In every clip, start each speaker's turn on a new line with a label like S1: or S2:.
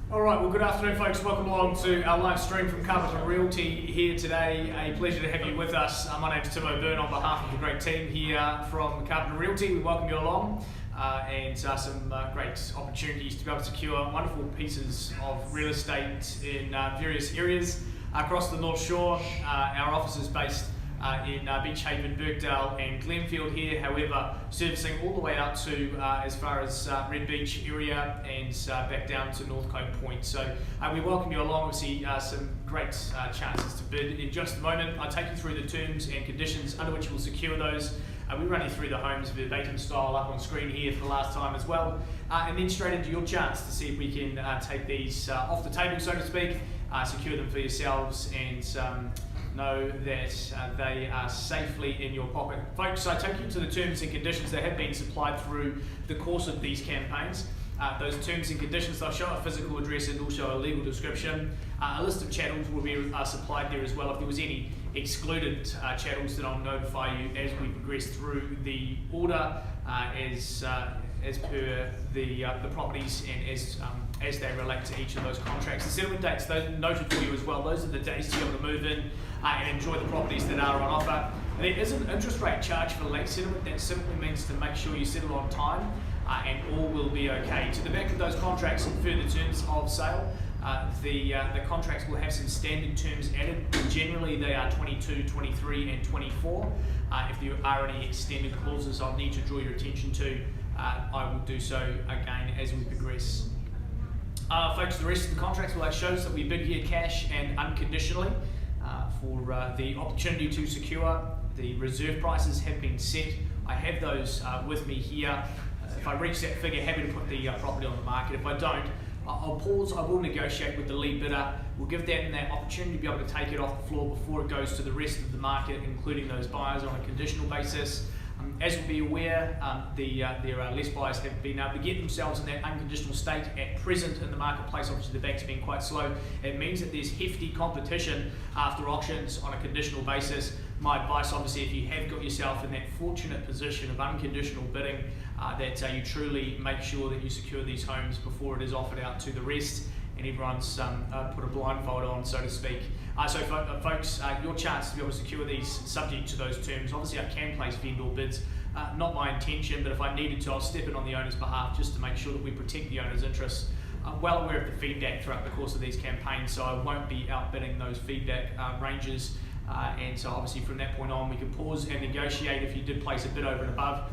S1: All right, well, good afternoon, folks. Welcome along to our live stream from Carpenter Realty here today. A pleasure to have you with us. My name's Tim O'Byrne on behalf of the great team here from Carpenter Realty. We welcome you along and some great opportunities to be able to secure wonderful pieces of real estate in various areas across the North Shore. Our office is based in Beach Haven, Birkdale and Glenfield here, however servicing all the way out to as far as Red Beach area and back down to North Cove Point. So we welcome you along. We see some great chances to bid in just a moment. I'll take you through the terms and conditions under which you will secure those. We run you through the homes verbatim style up on screen here for the last time as well, and then straight into your chance to see if we can take these off the table, so to speak, secure them for yourselves and know that they are safely in your pocket. Folks, I take you to the terms and conditions that have been supplied through the course of these campaigns. Those terms and conditions, they'll show a physical address and also a legal description. A list of chattels will be supplied there as well. If there was any excluded chattels, then I'll notify you as we progress through the order as per the properties and as they relate to each of those contracts. The settlement dates, those noted for you as well. Those are the days to be able to move in and enjoy the properties that are on offer. There is an interest rate charge for late settlement. That simply means to make sure you settle on time and all will be okay. To the back of those contracts and further terms of sale, the contracts will have some standard terms added. Generally they are 22, 23 and 24. If there are any extended clauses I'll need to draw your attention to, I will do so again as we progress. Folks, the rest of the contracts, well, that shows that we bid here cash and unconditionally for the opportunity to secure. The reserve prices have been set. I have those with me here. If I reach that figure, happy to put the property on the market. If I don't, I'll pause. I will negotiate with the lead bidder. We'll give them that opportunity to be able to take it off the floor before it goes to the rest of the market, including those buyers on a conditional basis. As you'll be aware, there are less buyers have been able to get themselves in that unconditional state at present in the marketplace. Obviously the bank's been quite slow. It means that there's hefty competition after auctions on a conditional basis. My advice, obviously, if you have got yourself in that fortunate position of unconditional bidding, that you truly make sure that you secure these homes before it is offered out to the rest and everyone's put a blindfold on, so to speak. So folks, your chance to be able to secure these subject to those terms. Obviously I can place vendor bids, not my intention, but if I needed to, I'll step in on the owner's behalf just to make sure that we protect the owner's interests. I'm well aware of the feedback throughout the course of these campaigns, so I won't be outbidding those feedback ranges. And so obviously from that point on we can pause and negotiate if you did place a bid over and above.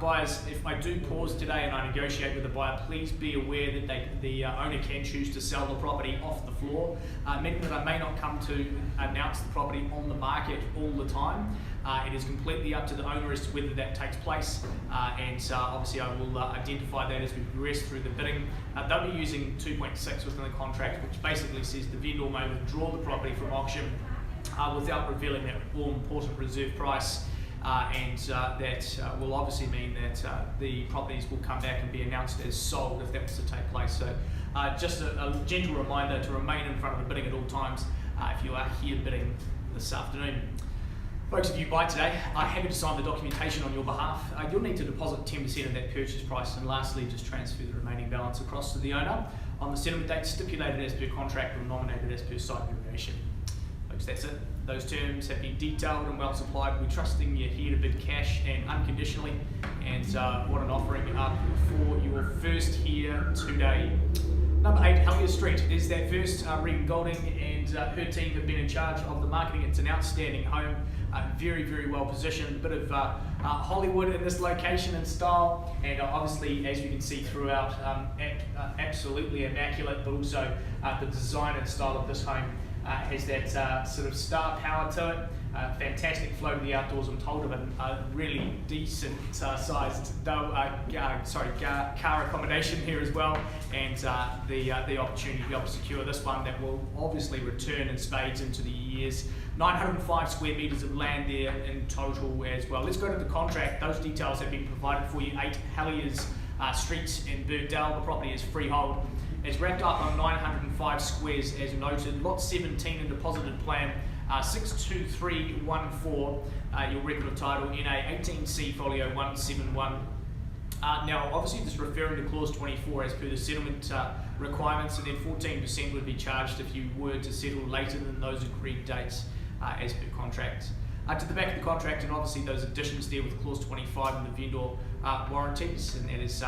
S1: Buyers, if I do pause today and I negotiate with the buyer, please be aware that the owner can choose to sell the property off the floor, meaning that I may not come to announce the property on the market all the time. It is completely up to the owner as to whether that takes place, and obviously I will identify that as we progress through the bidding. They'll be using 2.6 within the contract, which basically says the vendor may withdraw the property from auction without revealing that all-important reserve price. And that will obviously mean that the properties will come back and be announced as sold if that was to take place. So just a gentle reminder to remain in front of the bidding at all times if you are here bidding this afternoon. Folks, if you buy today, I'm happy to sign the documentation on your behalf. You'll need to deposit 10% of that purchase price, and lastly just transfer the remaining balance across to the owner on the settlement date stipulated as per contract or nominated as per site variation. Folks, that's it. Those terms have been detailed and well supplied. We're trusting you're here to bid cash and unconditionally, and what an offering up for your first here today. Number 8, Helios Street is that first. Regan Golding and her team have been in charge of the marketing. It's an outstanding home, very, very well positioned. A bit of Hollywood in this location and style, and obviously, as you can see throughout, absolutely immaculate, but also the design and style of this home has that sort of star power to it. Fantastic flow to the outdoors. I'm told of a really decent sized car accommodation here as well, and the opportunity to be able to secure this one that will obviously return in spades into the years. 905 square metres of land there in total as well. Let's go to the contract. Those details have been provided for you. 8 Helios Street in Birkdale. The property is freehold. It's wrapped up on 905 squares as noted. Lot 17 in deposited plan. 62314, your record of title, NA 18C folio 171. Now, obviously, this is referring to clause 24 as per the settlement requirements, and then 14% would be charged if you were to settle later than those agreed dates as per contract. To the back of the contract, and obviously those additions there with clause 25 and the vendor warranties, and that is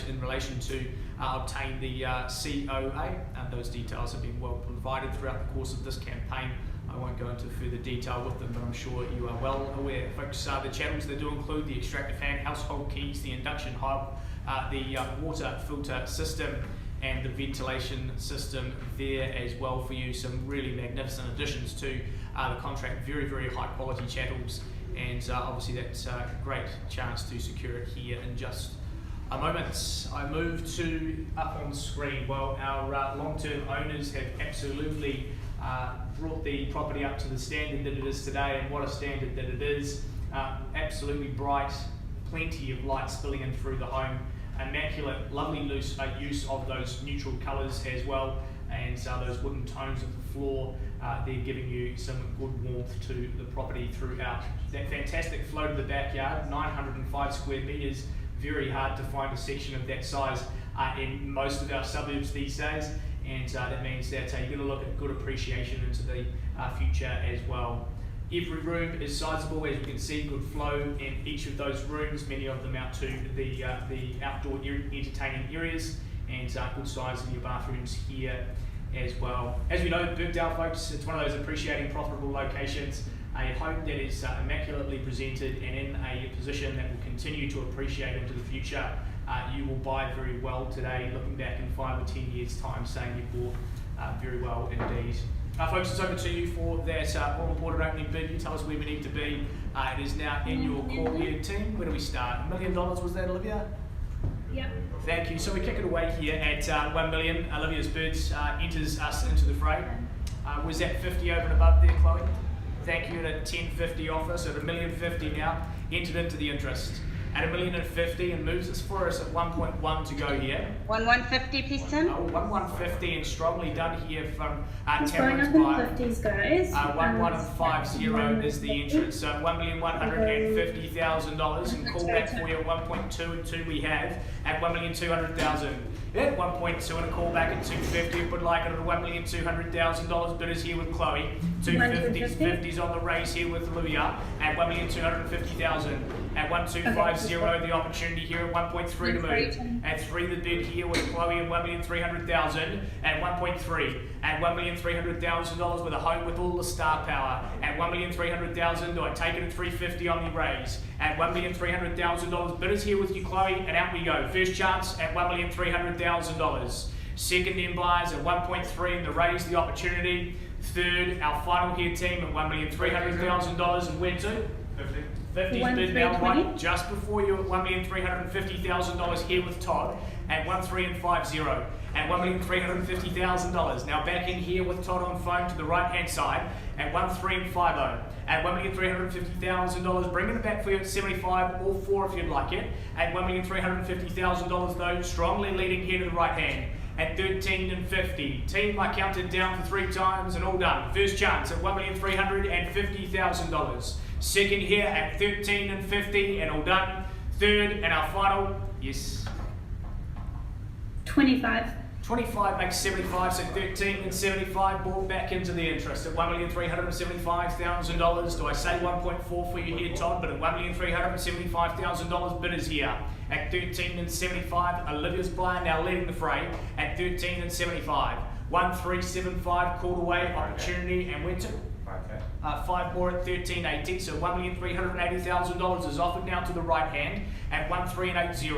S1: in relation to obtain the COA. Those details have been well provided throughout the course of this campaign. I won't go into further detail with them, but I'm sure you are well aware, folks. The channels, they do include the extractor fan, household keys, the induction hob, the water filter system, and the ventilation system there as well for you. Some really magnificent additions to the contract, very, very high quality chattels, and obviously that's a great chance to secure it here in just a moment. I move to up on screen. Well, our long-term owners have absolutely brought the property up to the standard that it is today, and what a standard that it is. Absolutely bright, plenty of light spilling in through the home, immaculate, lovely loose use of those neutral colours as well, and those wooden tones of the floor, they're giving you some good warmth to the property throughout. That fantastic flow to the backyard, 905 square metres, very hard to find a section of that size in most of our suburbs these days, and that means that you're going to look at good appreciation into the future as well. Every room is sizable, as you can see, good flow in each of those rooms, many of them out to the outdoor entertaining areas, and good size in your bathrooms here as well. As we know, Birkdale, folks, it's one of those appreciating, profitable locations, a home that is immaculately presented and in a position that will continue to appreciate into the future. You will buy very well today, looking back in 5 or 10 years' time, saying you bought very well indeed. Folks, it's over to you for that all-important opening bid. You tell us where we need to be. It is now in your call here, team. Where do we start? $1 million, was that, Olivia?
S2: Yep.
S1: Thank you. So we kick it away here at $1 million. Olivia's bid enters us into the fray. Was that 50 over and above there, Chloe? Thank you. At a 1050 offer, so at $1,050,000 now, entered into the interest. At $1,050,000 and moves us for us at 1.1 to go here.
S2: 1,150, please, Tim.
S1: 1,150 and strongly done here from
S3: It's going up in 50s, guys.
S1: 1,150 is the entrance. So $1,150,000 and call back for you at 1.2 and 2 we have at $1,200,000. At 1.2 and a call back at 250, but like it at $1,200,000. Bidders here with Chloe. 250s, 50s on the raise here with Olivia at $1,250,000. At 1,250, the opportunity here at 1.3 to move. At 3 the bid here with Chloe at $1,300,000. At 1.3. At $1,300,000 with a home with all the star power. At $1,300,000, do I take it at 350 on the raise? At $1,300,000, bidders here with you, Chloe, and out we go. First chance at $1,300,000. Second in buyers at 1.3 in the raise, the opportunity. Third, our final here team at $1,300,000, and where to? 50's bid now, right just before you at $1,350,000 here with Todd at 1,350 at $1,350,000. Now back in here with Todd on phone to the right hand side at 1,350 at $1,350,000. Bringing it back for you at 75, all four if you'd like it. At $1,350,000 though, strongly leading here to the right hand. At 13.50. Team, I counted down for 3 times and all done. First chance at $1,350,000. Second here at 13.50 and all done. Third and our final, yes.
S3: 25.
S1: 25 makes 75, so 13.75 brought back into the interest at $1,375,000. Do I say 1.4 for you here, Todd? But at $1,375,000 bidders here at 13.75. Olivia's buyer now leading the fray at 13.75. 1,375 called away opportunity, and we're to 5 more at 13.80. So $1,380,000 is offered now to the right hand at 1,380.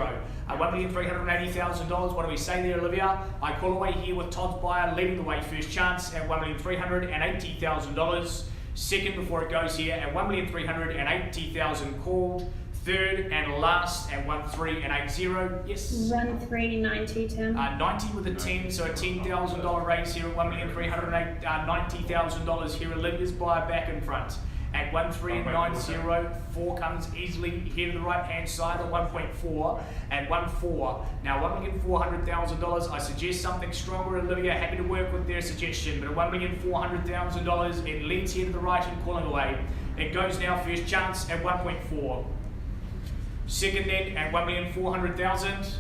S1: $1,380,000. What do we say there, Olivia? I call away here with Todd's buyer leading the way. First chance at $1,380,000. Second before it goes here at $1,380,000 called. Third and last at 1,380. Yes.
S3: 1,390, Tim.
S1: 90 with a 10, so a $10,000 raise here at $1,390,000 here. Olivia's buyer back in front at 1,390. 4 comes easily here to the right hand side at 1.4 at 1.4. Now $1,400,000. I suggest something stronger, Olivia. Happy to work with their suggestion, but at $1,400,000 it leads here to the right and calling away. It goes now first chance at 1.4. Second then at 1,400,000.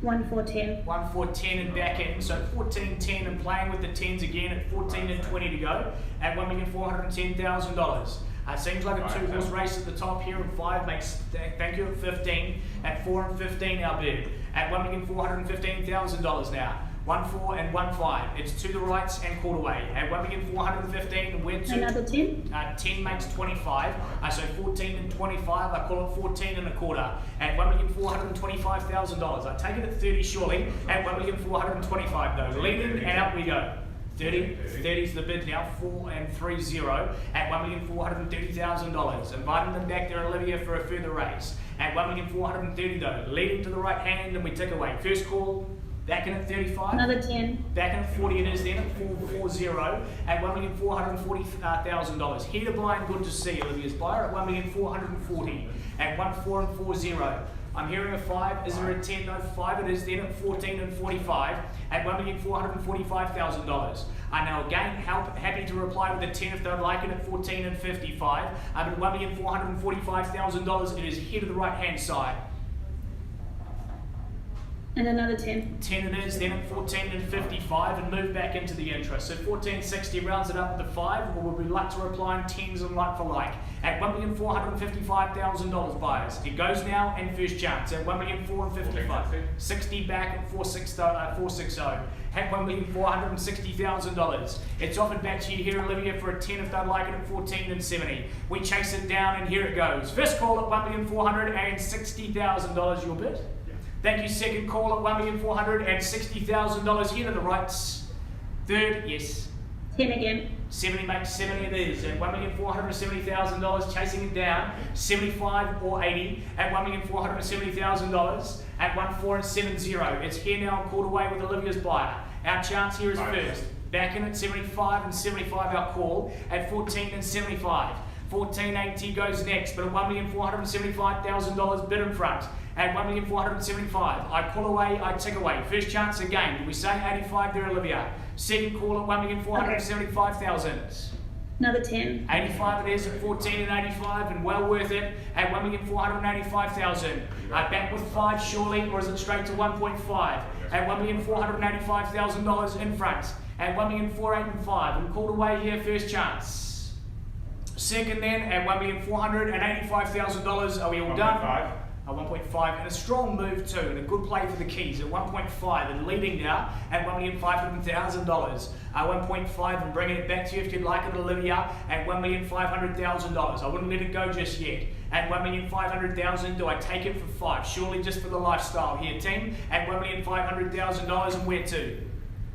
S3: 1410.
S1: 1,410 and back in, so 1410 and playing with the 10s again at 14 and 20 to go at $1,410,000. Seems like a two-horse race at the top here, and 5 makes, thank you, at 15. At 4 and 15 our bid at $1,415,000 now. 1, 4 and 1, 5. It's to the rights and called away at $1,415,000 and we're to
S3: Another 10.
S1: 10 makes 25. So 14 and 25. I call it 14 and a quarter at $1,425,000. I take it at 30 surely at $1,425,000 though. Leading and up we go. 30 is the bid now, 4 and 3 0 at $1,430,000. Inviting them back there, Olivia, for a further race at $1,430,000 though. Leading to the right hand and we tick away. First call, back in at 35.
S3: Another 10.
S1: Back in at 40 it is then at 440 at $1,440,000. Here to buy and good to see, Olivia's buyer at $1,440,000 at 1, 4 and 40. I'm hearing a 5. Is there a 10? No, 5 it is then at 14 and 45 at $1,445,000. Now again, happy to reply with a 10 if they'd like it at 14 and 55. At $1,445,000, it is here to the right hand side.
S3: And another 10.
S1: 10 it is, then at 14 and 55 and move back into the interest. So 1460 rounds it up with the 5, or would we like to reply in 10s and like for like at $1,455,000 buyers. It goes now and first chance at $1,455,000. 60 back at 460 at $1,460,000. It's offered back to you here, Olivia, for a 10 if they'd like it at 14 and 70. We chase it down and here it goes. First call at $1,460,000, your bid. Thank you. Second call at $1,460,000 here to the rights. Third, yes.
S3: 10 again.
S1: 70 makes 70 it is at $1,470,000, chasing it down. 75 or 80 at $1,470,000 at 1, 4 and 70. It's here now and called away with Olivia's buyer. Our chance here is first. Back in at 75 and 75 our call at 14 and 75. 1480 goes next, but at $1,475,000 bid in front. At $1,475,000, I pull away, I tick away. First chance again. Did we say 85 there, Olivia? Second call at $1,475,000.
S3: Another 10.
S1: 85 it is at 14 and 85, and well worth it at $1,485,000. Back with 5 surely, or is it straight to 1.5 at $1,485,000 in front at $1,485,000 and called away here. First chance. Second then at $1,485,000. Are we all done? 1.5 and a strong move too, and a good play for the keys at 1.5 and leading now at $1,500,000. 1.5 and bringing it back to you if you'd like it, Olivia, at $1,500,000. I wouldn't let it go just yet. At $1,500,000, do I take it for 5? Surely just for the lifestyle here, team. At $1,500,000 and where to?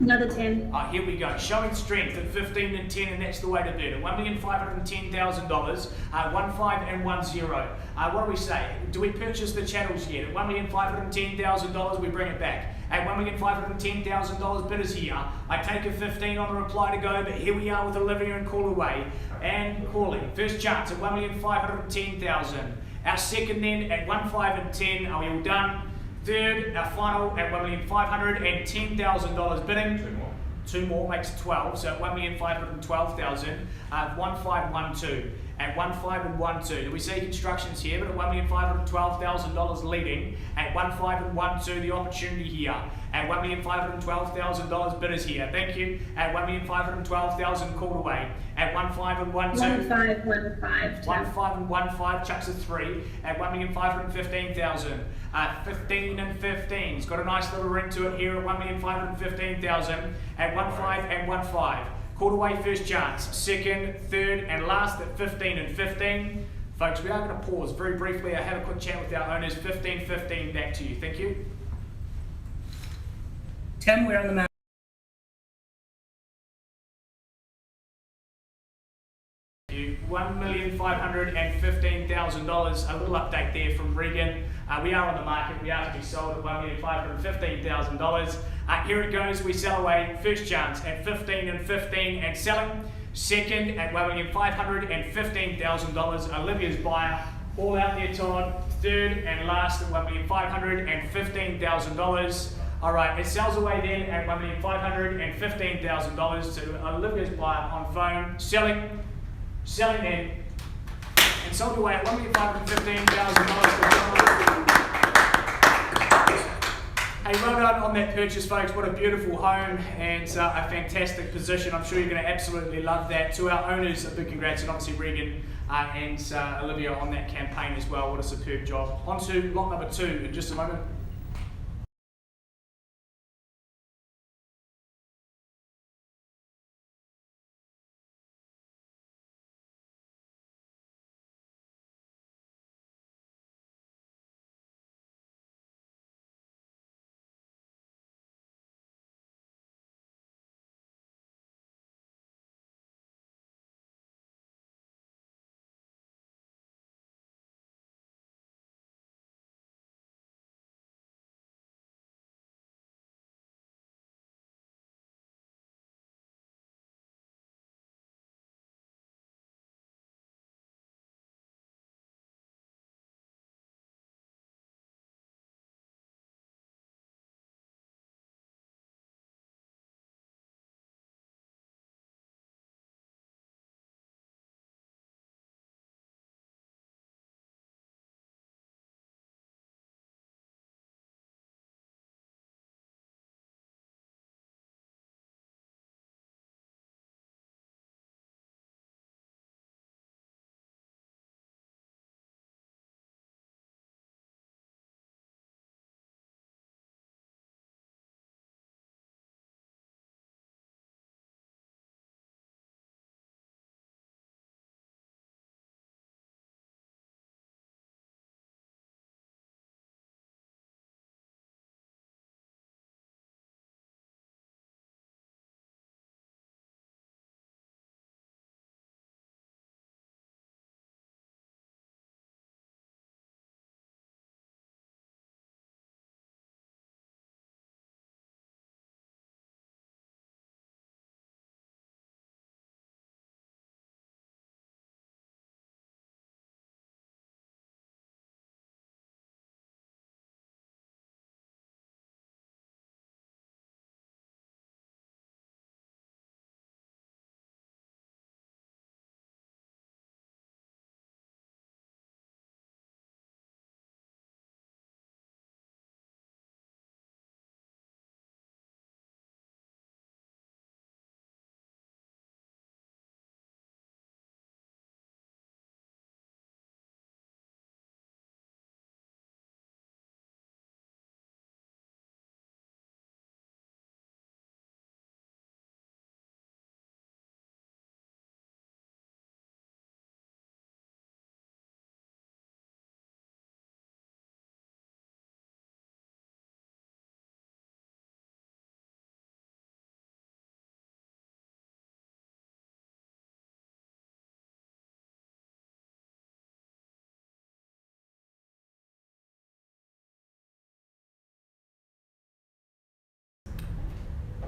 S3: Another 10.
S1: Here we go. Showing strength at 15 and 10, and that's the way to bid. At $1,510,000, 1, 5 and 1, 0. What do we say? Do we purchase the channels yet? At $1,510,000, we bring it back. At $1,510,000, bid is here. I take a 15 on the reply to go, but here we are with Olivia and call away. And calling. First chance at $1,510,000. Our second then at 1, 5 and 10. Are we all done? Third, our final at $1,510,000 bidding. Two more makes 12, so at $1,512,000. 1, 5, 1, 2. At 1, 5 and 1, 2. Do we see constructions here? But at $1,512,000 leading. At 1, 5 and 1, 2, the opportunity here. At $1,512,000 bidders here. Thank you. At $1,512,000 called away. At 1, 5 and 1, 2.
S3: 1, 5, 1, 5.
S1: 1, 5 and 1, 5 chucks a 3 at $1,515,000. 15 and 15. It's got a nice little ring to it here at $1,515,000 at 1, 5 and 1, 5. Called away first chance. Second, third, and last at 15 and 15. Folks, we are going to pause very briefly. I have a quick chat with our owners. 15-15, back to you. Thank you.
S4: Tim, we're on the map.
S1: $1,515,000. A little update there from Regan. We are on the market. We are to be sold at $1,515,000. Here it goes. We sell away. First chance at 15 and 15 and selling. Second at $1,515,000. Olivia's buyer. All out there, Todd. Third and last at $1,515,000. All right, it sells away then at $1,515,000 to Olivia's buyer on phone. Selling then. and sold away at $1,515,000. Hey, well done on that purchase, folks. What a beautiful home and a fantastic position. I'm sure you're going to absolutely love that. To our owners, a big congrats, and obviously Regan and Olivia on that campaign as well. What a superb job. On to lot number 2 in just a moment.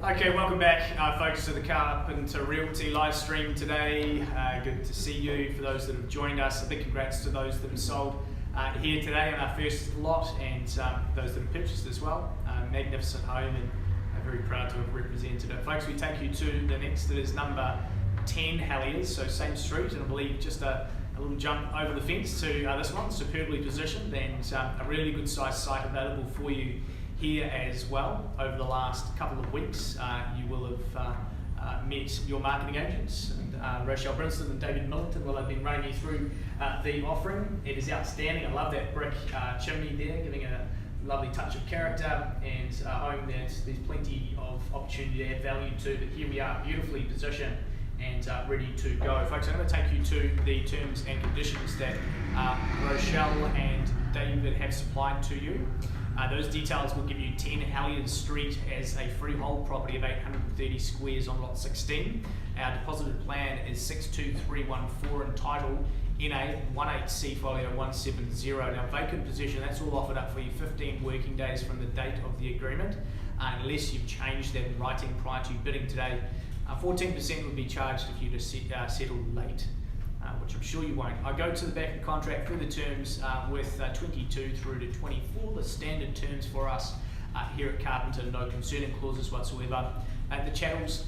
S1: Okay, welcome back, folks, to the Carpenter Realty live stream today. Good to see you. For those that have joined us, a big congrats to those that have sold here today on our first lot, and those that have purchased as well. Magnificent home, and very proud to have represented it. Folks, we take you to the next, that is number 10 Helios, so same street, and I believe just a little jump over the fence to this one, superbly positioned, and a really good sized site available for you here as well. Over the last couple of weeks, you will have met your marketing agents, and Rochelle Brinston and David Millington will have been running you through the offering. It is outstanding. I love that brick chimney there, giving a lovely touch of character, and a home that there's plenty of opportunity to add value to, but here we are, beautifully positioned and ready to go. Folks, I'm going to take you to the terms and conditions that Rochelle and David have supplied to you. Those details will give you 10 Helios Street as a freehold property of 830 squares on lot 16. Our deposited plan is 62314 and title NA 18C folio 170. Now, vacant possession, that's all offered up for you 15 working days from the date of the agreement, unless you've changed that in writing prior to bidding today. 14% would be charged if you just settle late, which I'm sure you won't. I go to the back of the contract through the terms with 22 through to 24, the standard terms for us here at Carpenter, no concerning clauses whatsoever. The chattels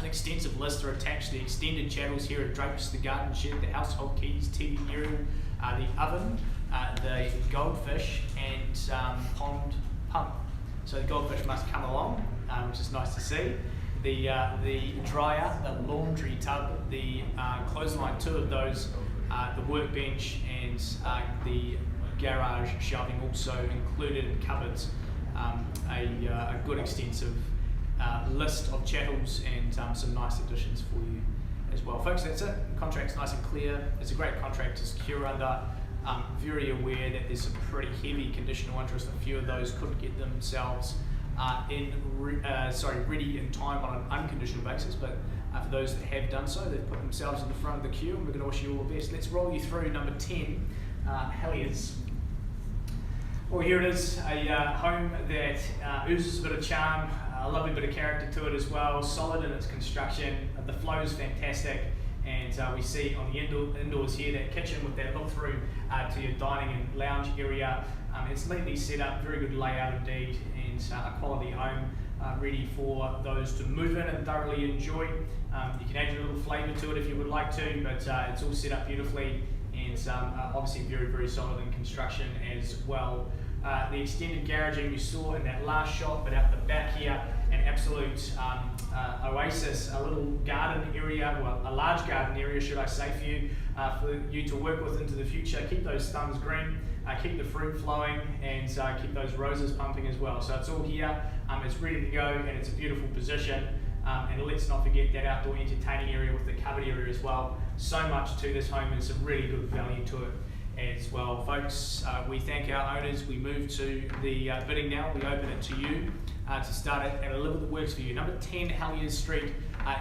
S1: An extensive list are attached. The extended chattels here are drapes, the garden shed, the household keys, TV aerial, the oven, the goldfish, and pond pump. So the goldfish must come along, which is nice to see. The dryer, the laundry tub, the clothesline, 2 of those, the workbench, and the garage shelving also included in cupboards. A good extensive list of chattels and some nice additions for you as well. Folks, that's it. The contract's nice and clear. It's a great contract to secure under. Very aware that there's some pretty heavy conditional interest. A few of those couldn't get themselves ready in time on an unconditional basis, but for those that have done so, they've put themselves in the front of the queue, and we're going to wish you all the best. Let's roll you through number 10, Helios. Well, here it is, a home that oozes a bit of charm, a lovely bit of character to it as well, solid in its construction, the flow is fantastic, and we see on the indoors here that kitchen with that look through to your dining and lounge area. It's neatly set up, very good layout indeed, and a quality home ready for those to move in and thoroughly enjoy. You can add a little flavour to it if you would like to, but it's all set up beautifully, and obviously very, very solid in construction as well. The extended garaging you saw in that last shot, but out the back here, an absolute oasis, a little garden area, well, a large garden area, should I say, for you to work with into the future. Keep those thumbs green, keep the fruit flowing, and keep those roses pumping as well. So it's all here, it's ready to go, and it's a beautiful position. And let's not forget that outdoor entertaining area with the covered area as well. So much to this home and some really good value to it as well. Folks, we thank our owners. We move to the bidding now. We open it to you to start it at a level that works for you. Number 10 Helios Street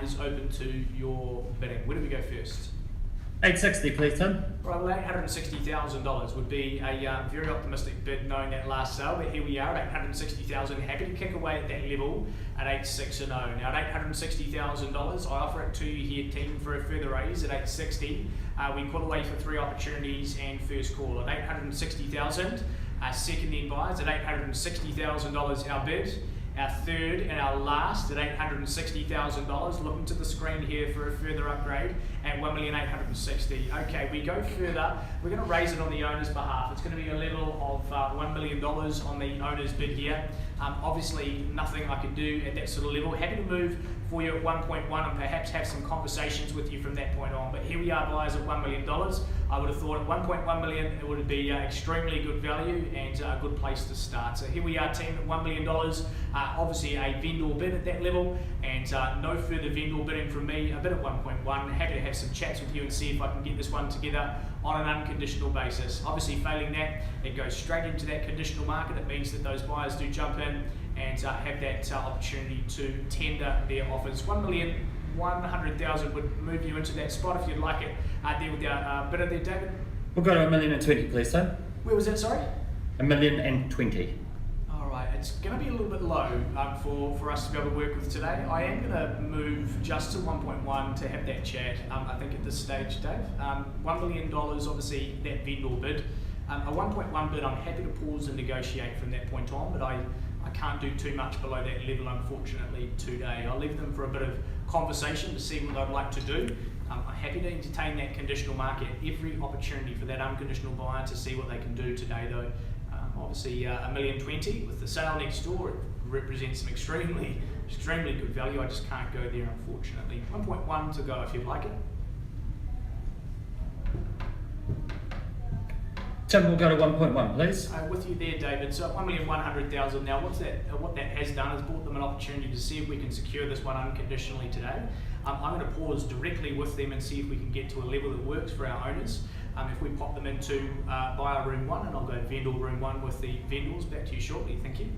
S1: is open to your bidding. Where do we go first?
S4: 860, please, Tim.
S1: Right, well, $860,000 would be a very optimistic bid knowing that last sale, but here we are at $860,000. Happy to kick away at that level at 860. Now at $860,000, I offer it to you here, team, for a further raise at 860. We call away for 3 opportunities and first call at 860,000. Second then buyers at $860,000 our bid. Our third and our last at $860,000. Looking to the screen here for a further upgrade at $1,860,000. Okay, we go further. We're going to raise it on the owner's behalf. It's going to be a level of $1 million on the owner's bid here. Obviously, nothing I can do at that sort of level. Happy to move for you at 1.1 and perhaps have some conversations with you from that point on. But here we are, buyers at $1 million. I would have thought at 1.1 million it would be extremely good value and a good place to start. So here we are, team, at $1 million. Obviously a vendor bid at that level, and no further vendor bidding from me. A bid at 1.1. Happy to have some chats with you and see if I can get this one together on an unconditional basis. Obviously, failing that, it goes straight into that conditional market. It means that those buyers do jump in and have that opportunity to tender their offers. $1,100,000 would move you into that spot if you'd like it. There with our bidder there, David.
S4: We'll go to $1,020,000, please, Tim.
S1: Where was that, sorry?
S4: $1,020,000.
S1: Alright, it's going to be a little bit low for us to be able to work with today. I am going to move just to 1.1 to have that chat, I think at this stage, Dave. $1 million, obviously, that vendor bid. A 1.1 bid, I'm happy to pause and negotiate from that point on, but I can't do too much below that level, unfortunately, today. I'll leave them for a bit of conversation to see what I'd like to do. I'm happy to entertain that conditional market, every opportunity for that unconditional buyer to see what they can do today, though. Obviously, $1,020,000 with the sale next door, it represents some extremely good value. I just can't go there, unfortunately. 1.1 to go if you'd like it.
S4: Tim, we'll go to 1.1, please.
S1: With you there, David. So $1,100,000. Now, what that has done is brought them an opportunity to see if we can secure this one unconditionally today. I'm going to pause directly with them and see if we can get to a level that works for our owners. If we pop them into buyer room 1, and I'll go vendor room 1 with the vendors. Back to you shortly. Thank you.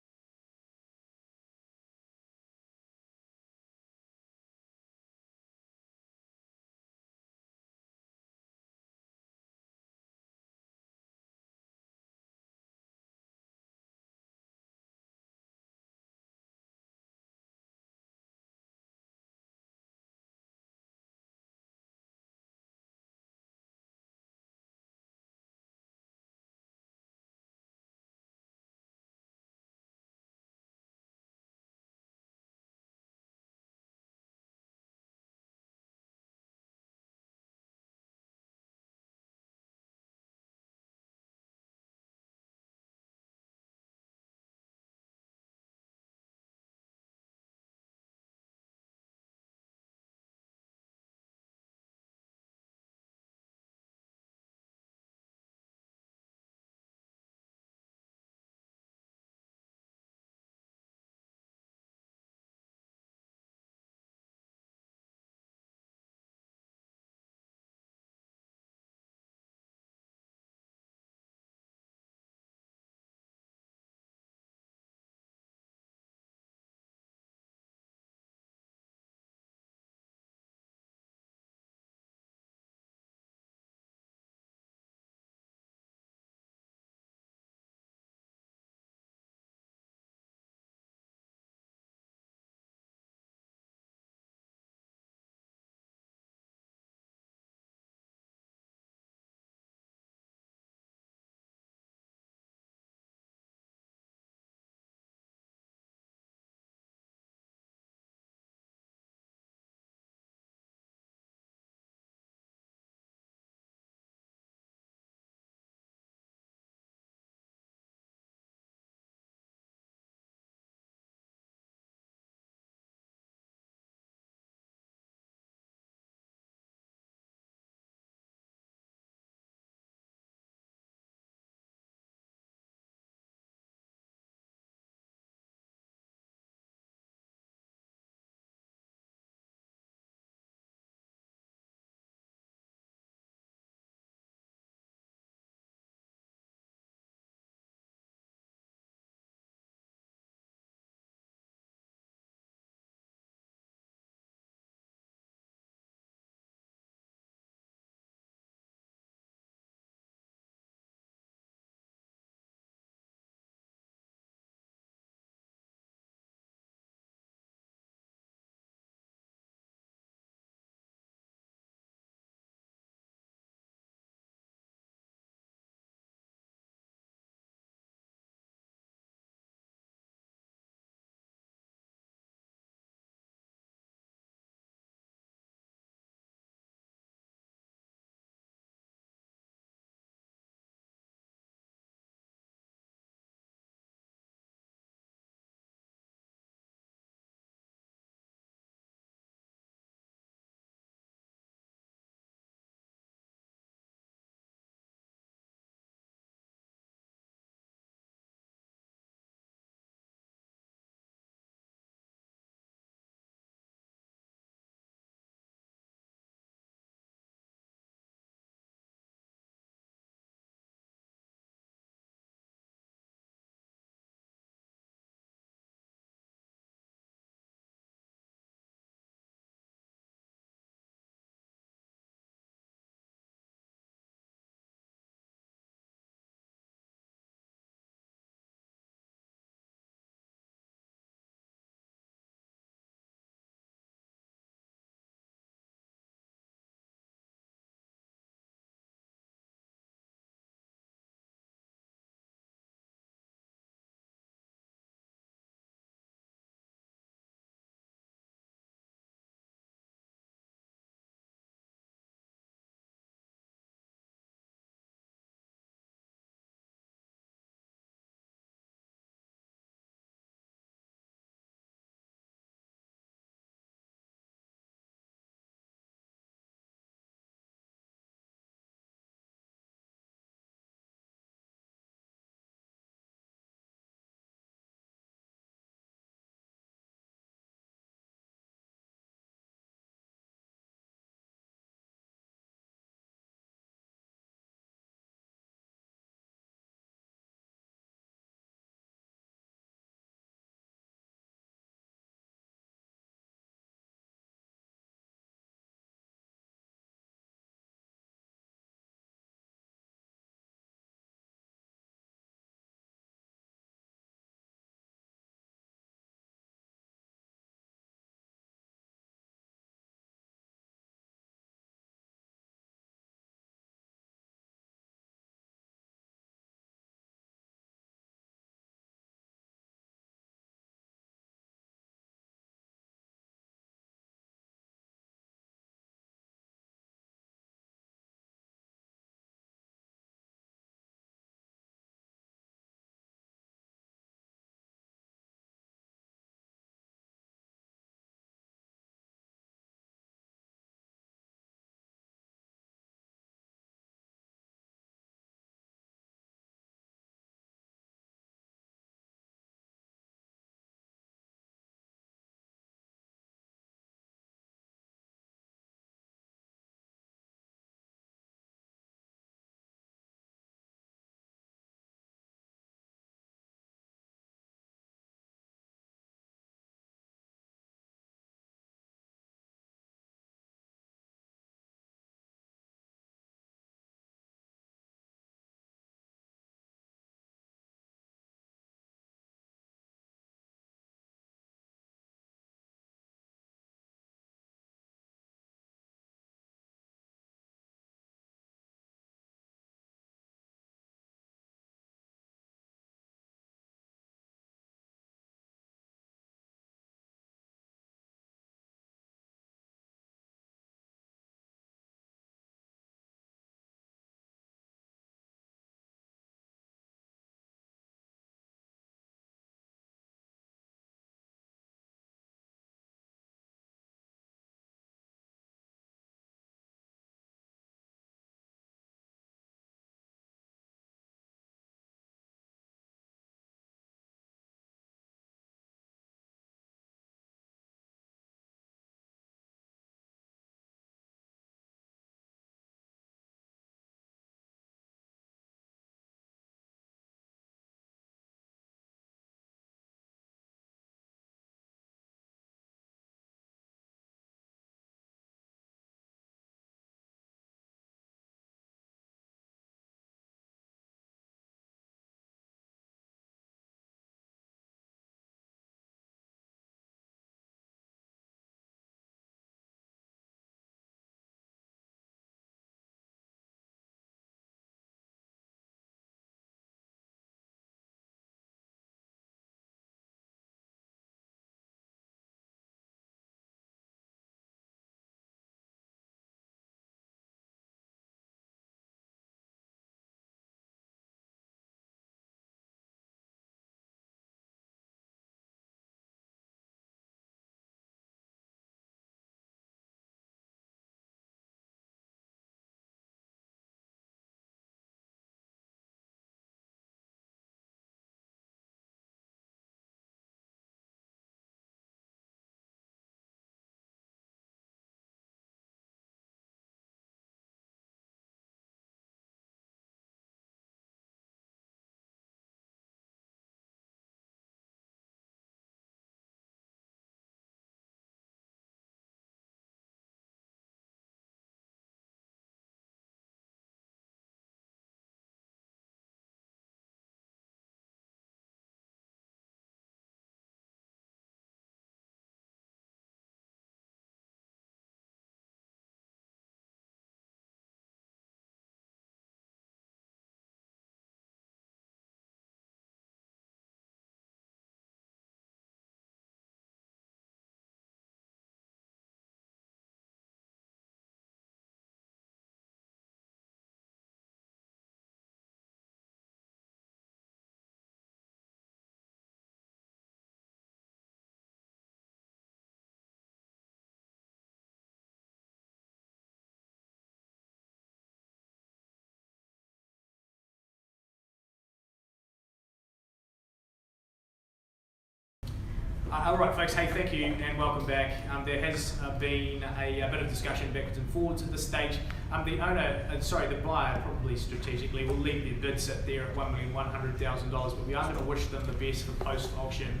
S1: All right, folks. Hey, thank you and welcome back. There has been a bit of discussion backwards and forwards at this stage. The buyer probably strategically will leave their bid sit there at $1,100,000, but we are going to wish them the best for post-auction.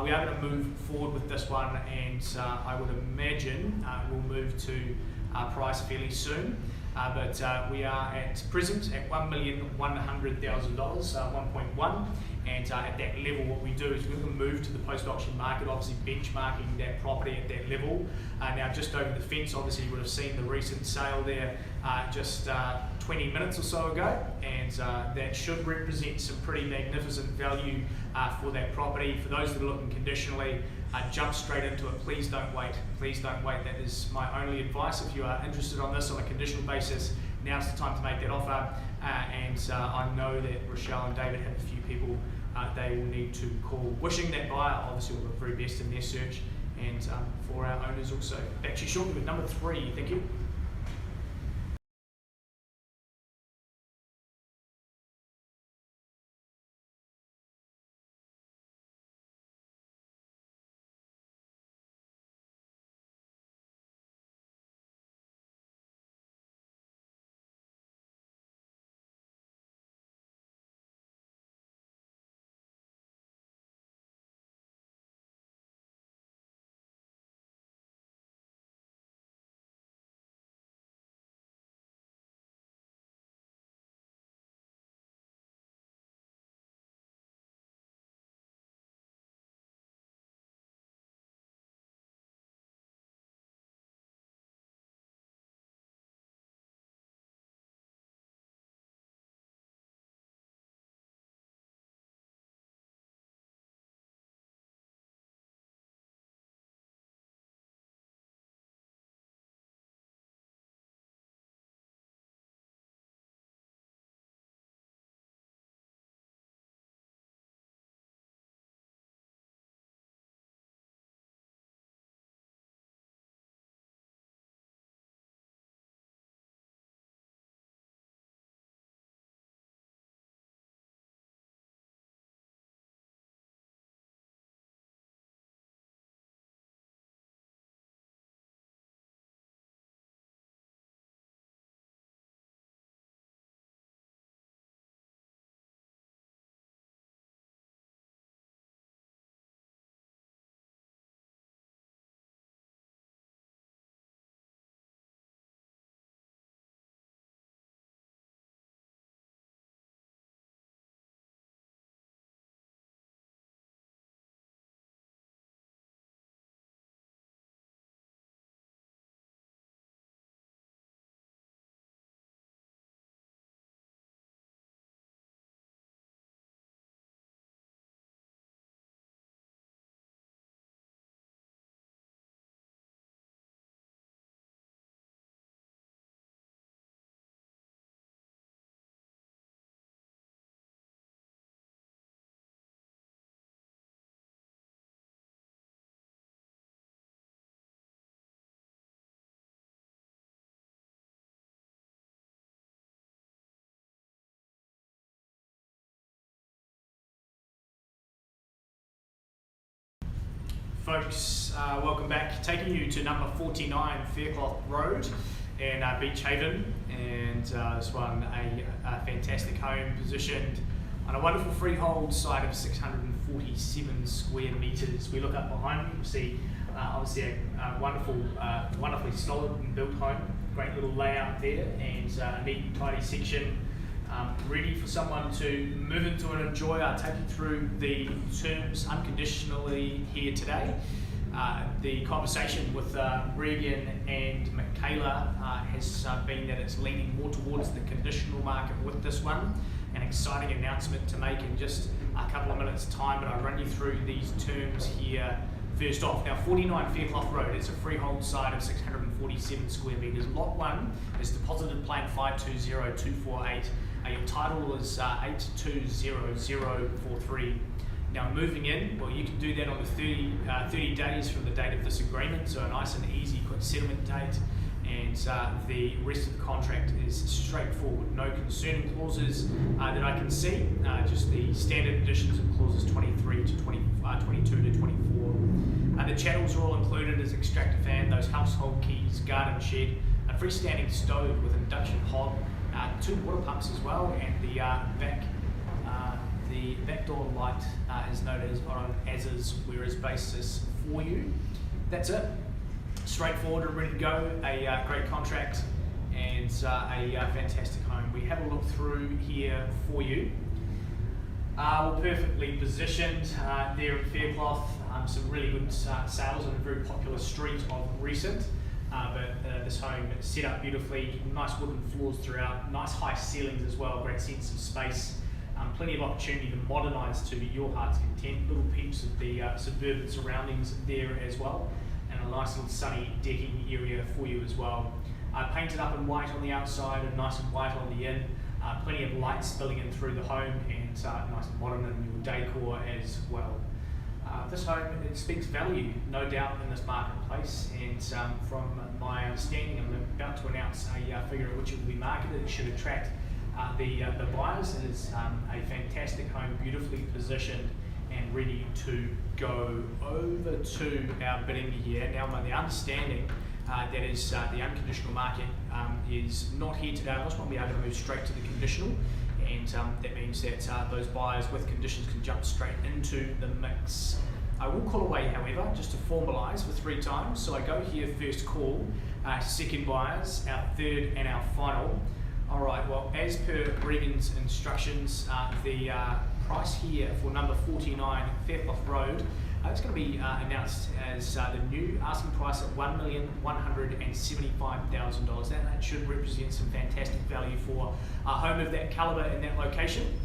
S1: We are going to move forward with this one, and I would imagine we'll move to price fairly soon. But we are at present at $1,100,000, 1.1, and at that level what we do is we're going to move to the post-auction market, obviously benchmarking that property at that level. Now just over the fence, obviously you would have seen the recent sale there just 20 minutes or so ago, and that should represent some pretty magnificent value for that property. For those that are looking conditionally, jump straight into it. Please don't wait. Please don't wait. That is my only advice. If you are interested on this on a conditional basis, now's the time to make that offer. I know that Rochelle and David have a few people they will need to call. Wishing that buyer obviously all the very best in their search, and for our owners also. Back to you shortly with number 3. Thank you. Folks, welcome back. Taking you to number 49 Faircloth Road in Beach Haven, and this one a fantastic home positioned on a wonderful freehold site of 647 square metres. We look up behind me, you'll see obviously a wonderfully solid and built home, great little layout there, and a neat and tidy section. Ready for someone to move into and enjoy. I'll take you through the terms unconditionally here today. The conversation with Regan and Michaela has been that it's leaning more towards the conditional market with this one. An exciting announcement to make in just a couple of minutes time, but I'll run you through these terms here. First off, now 49 Faircloth Road, it's a freehold site of 647 square metres. Lot 1 is deposited plan 520248. Your title is 820043. Now moving in, well, you can do that on the 30 days from the date of this agreement, so a nice and easy quick settlement date. and the rest of the contract is straightforward. No concerning clauses that I can see, just the standard additions of clauses 23 to 22 to 24. The channels are all included as extractor fan, those household keys, garden shed, a freestanding stove with induction hob, 2 water pumps as well, and the back door light is noted on as is where is basis for you. That's it. Straightforward and ready to go. A great contract and a fantastic home. We have a look through here for you. We're perfectly positioned there at Faircloth. Some really good sales on a very popular street of recent. But this home is set up beautifully. Nice wooden floors throughout. Nice high ceilings as well. Great sense of space. Plenty of opportunity to modernise to your heart's content. Little peeps of the suburban surroundings there as well. And a nice little sunny decking area for you as well. Painted up in white on the outside and nice and white on the in. Plenty of light spilling in through the home and nice and modern in your decor as well. This home, it speaks value, no doubt, in this marketplace, and from my understanding, I'm about to announce a figure at which it will be marketed. It should attract the buyers. It is a fantastic home, beautifully positioned and ready to go. Over to our bidding here. Now, my understanding that is the unconditional market is not here today. I just want to be able to move straight to the conditional, and that means that those buyers with conditions can jump straight into the mix. I will call away, however, just to formalise for 3 times. So I go here, first call, second buyers, our third and our final. All right, well, as per Regan's instructions, the price here for number 49 Faircloth Road, it's going to be announced as the new asking price at $1,175,000. That should represent some fantastic value for a home of that calibre in that location.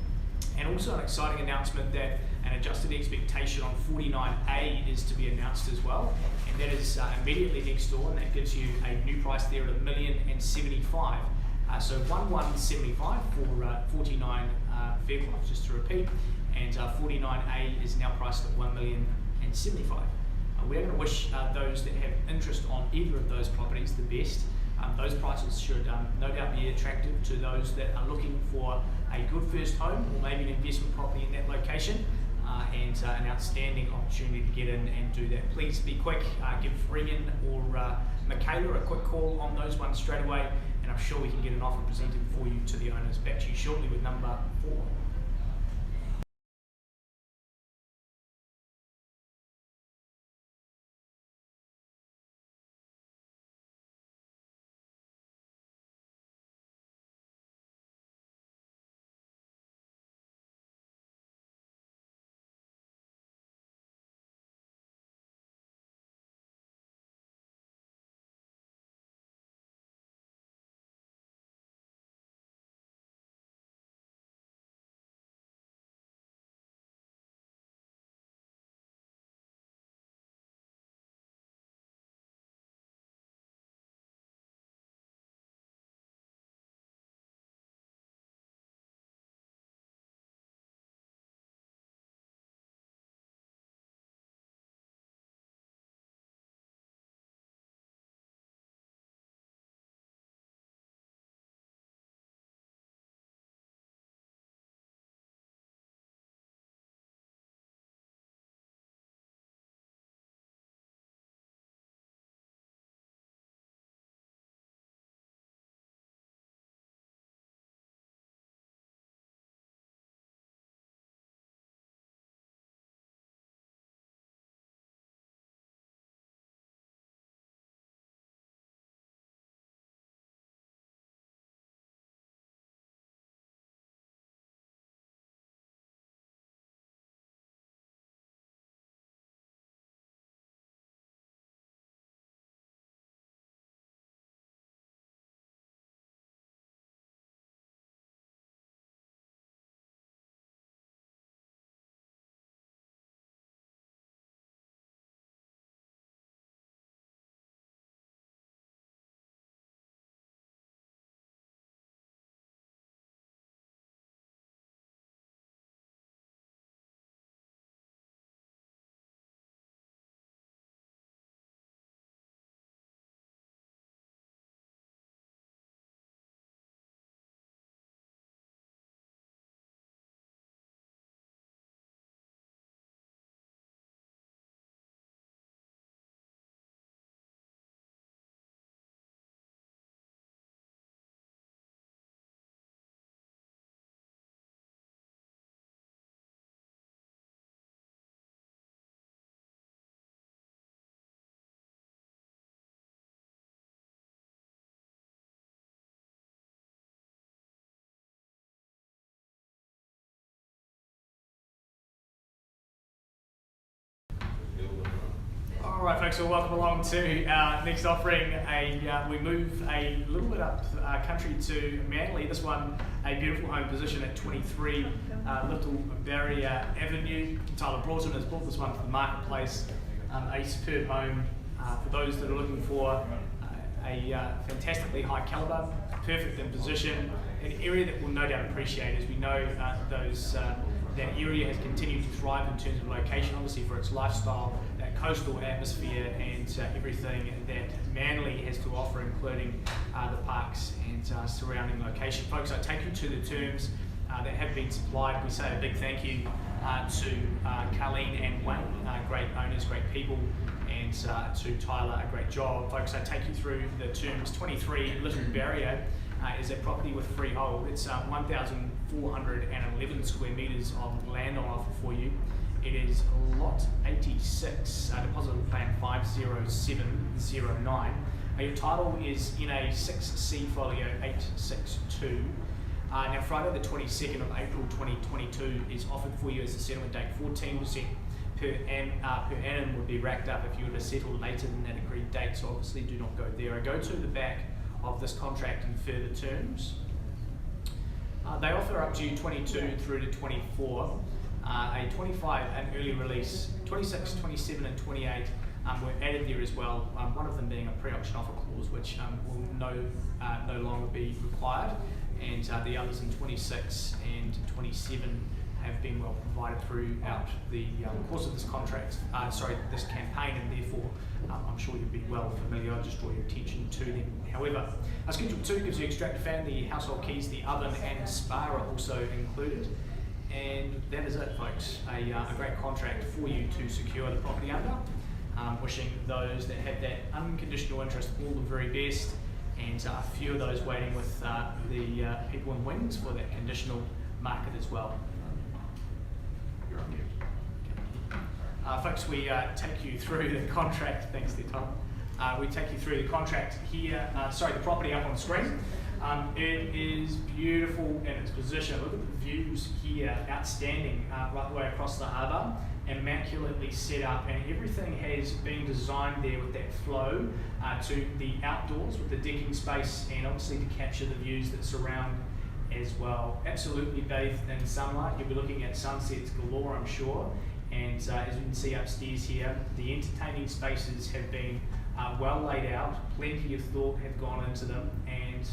S1: And also an exciting announcement that an adjusted expectation on 49A is to be announced as well, and that is immediately next door, and that gives you a new price there at $1,075,000. So 1,175 for 49 Faircloth, just to repeat, and 49A is now priced at $1,075,000. We're going to wish those that have interest on either of those properties the best. Those prices should no doubt be attractive to those that are looking for a good first home or maybe an investment property in that location, and an outstanding opportunity to get in and do that. Please be quick, give Regan or Michaela a quick call on those ones straight away, and I'm sure we can get an offer presented for you to the owners. Back to you shortly with number 4. Alright folks, well welcome along to our next offering. We move a little bit up country to Manly. This one, a beautiful home position at 23 Little Barrier Avenue. Tyler Broughton has bought this one for the marketplace. A superb home for those that are looking for a fantastically high calibre, perfect in position, an area that will no doubt appreciate, as we know that area has continued to thrive in terms of location, obviously for its lifestyle, that coastal atmosphere and everything that Manly has to offer, including the parks and surrounding location. Folks, I take you to the terms that have been supplied. We say a big thank you to Carleen and Wayne, great owners, great people, and to Tyler, a great job. Folks, I take you through the terms. 23 Little Barrier is a property with freehold. It's 1,411 square metres of land on offer for you. It is lot 86, deposit of plan 50709. Your title is in a 6C folio 862. Now Friday the 22nd of April 2022 is offered for you as a settlement date. 14% per annum would be racked up if you were to settle later than that agreed date, so obviously do not go there. I go to the back of this contract in further terms. They offer up to 22 through to 24, a 25 an early release, 26, 27 and 28 were added there as well, one of them being a pre-auction offer clause which will no longer be required, and the others in 26 and 27 have been well provided throughout the course of this this campaign, and therefore I'm sure you'll be well familiar. I'll just draw your attention to them. However, Schedule 2 gives you extractor fan, the household keys, the oven and spa are also included. And that is it, folks. A great contract for you to secure the property under. Wishing those that have that unconditional interest all the very best, and a few of those waiting with the people in wings for that conditional market as well. You're on mute. Folks, we take you through the contract. Thanks there, Tom. We take you through the contract here, the property up on screen. It is beautiful in its position. Look at the views here, outstanding, right the way across the harbour, immaculately set up, and everything has been designed there with that flow to the outdoors with the decking space, and obviously to capture the views that surround as well. Absolutely bathed in sunlight. You'll be looking at sunsets galore, I'm sure. And as you can see upstairs here, the entertaining spaces have been well laid out. Plenty of thought have gone into them, and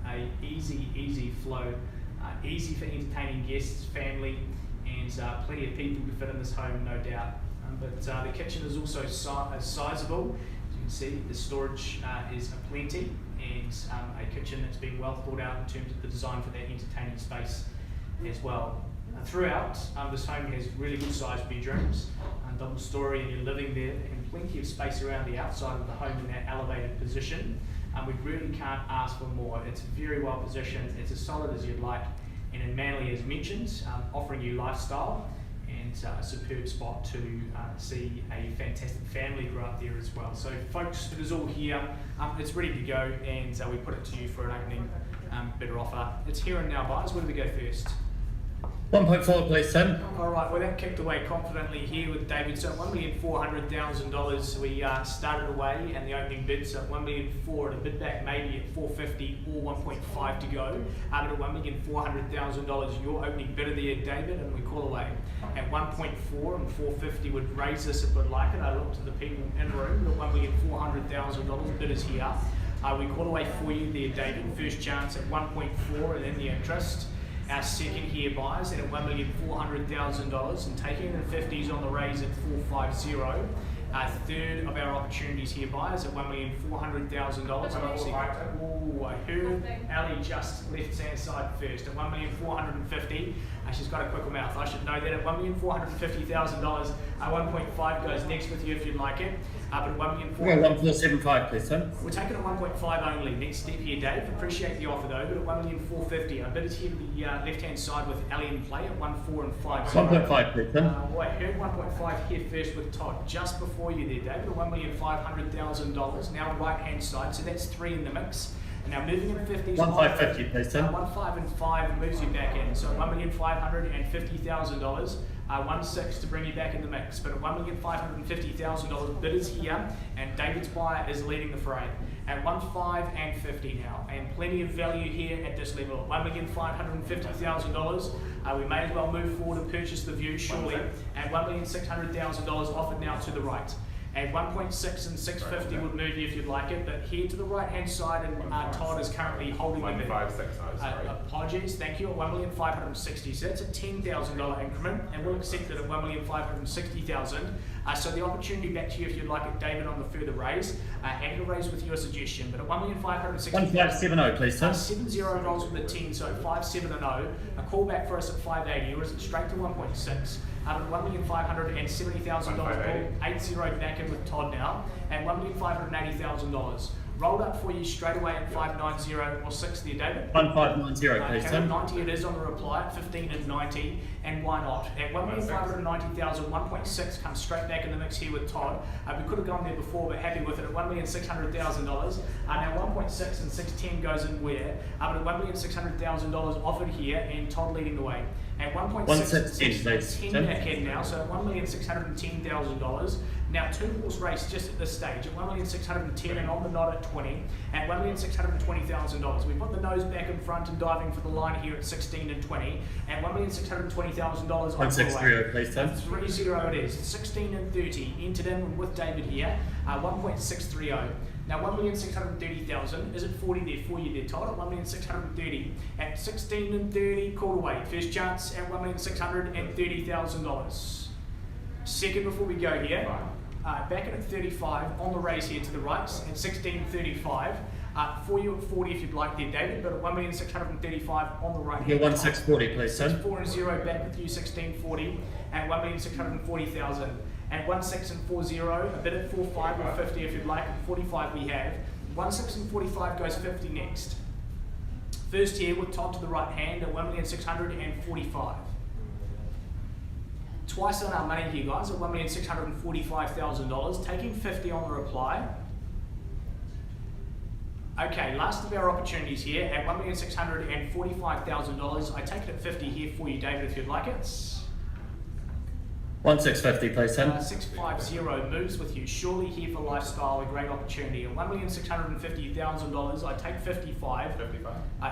S1: a easy flow, easy for entertaining guests, family, and plenty of people to fit in this home, no doubt. But the kitchen is also sizable. As you can see, the storage is aplenty, and a kitchen that's been well thought out in terms of the design for that entertaining space as well. Throughout, this home has really good sized bedrooms, double story, and you're living there, and plenty of space around the outside of the home in that elevated position. We really can't ask for more. It's very well positioned, it's as solid as you'd like, and in Manly, as mentioned, offering you lifestyle and a superb spot to see a fantastic family grow up there as well. So folks, it is all here, it's ready to go, and we put it to you for an opening bidder offer. It's here and now, buyers. Where do we go first?
S4: 1.4 please, Tim.
S1: Alright, well that kicked away confidently here with David. So at $1,400,000 we started away, and the opening bid, so at $1,400,000 at a bid back maybe at $450,000 or 1.5 to go. But at $1,400,000 your opening bidder there, David, and we call away. At 1.4 and 450 would raise this if we'd like it. I look to the people in the room. At $1,400,000 bidders here. We call away for you there, David. First chance at 1.4 and then the interest. Our second here buyers at $1,400,000 and taking in the 50s on the raise at 450. Our third of our opportunities here buyers at $1,400,000. And obviously, I heard Ali just left hand side first at $1,450,000. She's got a quicker mouth. I should know that at $1,450,000. 1.5 goes next with you if you'd like it. But at
S4: $1,475 please, Tim.
S1: we're taking at 1.5 only. Next step here, Dave. Appreciate the offer though, but at $1,450,000. Our bidders here to the left-hand side with Ali in play at 1.4 and 5.
S4: 1.5 please, Tim.
S1: I heard 1.5 here first with Todd, just before you there, David, at $1,500,000. Now right-hand side, so that's 3 in the mix. And now moving in 50s.
S4: 1550, please, Tim.
S1: 1 5 and 5 moves you back in. So $1,550,000. 1 6 to bring you back in the mix. But at $1,550,000, bid is here, and David's buyer is leading the fray. At 1 5 and 50 now, and plenty of value here at this level. $1,550,000. We may as well move forward and purchase the view surely. At $1,600,000 offered now to the right. At 1.6 and 650 would move you if you'd like it, but here to the right hand side, and Todd is currently holding the bid.
S5: 1,560.
S1: Apologies, thank you. At $1,560,000, so that's a $10,000 increment, and we'll accept it at $1,560,000. So the opportunity back to you if you'd like it, David, on the further raise, and a raise with your suggestion. But at $1,560,000,
S4: 1570, please, Tim.
S1: 7-0 rolls with a 10, so 5 7 and 0. A call back for us at 580, or is it straight to 1.6? At $1,570,000 call, 8-0 back in with Todd now, and $1,580,000. Rolled up for you straight away at 590 or 6 there, David.
S4: 1590, please, Tim.
S1: 90 it is on the reply at 15 and 90, and why not? At 1,590,000, 1.6 comes straight back in the mix here with Todd. We could have gone there before, but happy with it at $1,600,000. Now 1.6 and 610 goes in where? But at $1,600,000 offered here, and Todd leading the way. At 1.6 and 610 back in now, so $1,610,000. Now 2-horse race just at this stage at $1,610,000 and on the knot at 20 at $1,620,000. We put the nose back in front and diving for the line here at 16 and 20 at $1,620,000.
S4: 1,630, please, Tim.
S1: 3-0 it is. 16 and 30 entered in with David here. 1.630. Now 1,630,000. Is it 40 there for you there, Todd? At 1,630,000 at 16 and 30. Call away. First chance at $1,630,000. Second before we go here. Back in at 35 on the raise here to the right at 16.35. For you at 40 if you'd like there, David, but at 1,635 on the right
S4: You're
S1: here.
S4: 1,640, please, Tim.
S1: 4 and 0 back with you, 1640 at 1,640,000. At 1.6 and 40, a bit at 4.5 or 50 if you'd like. At 45 we have. 1.6 and 45 goes 50 next. First here with Todd to the right hand at 1,645. Twice on our money here, guys, at $1,645,000, taking 50 on the reply. Okay, last of our opportunities here at $1,645,000. I take it at 50 here for you, David, if you'd like it.
S4: 1,650, please, Tim.
S1: 650 moves with you. Surely here for lifestyle, a great opportunity. At $1,650,000, I take 55.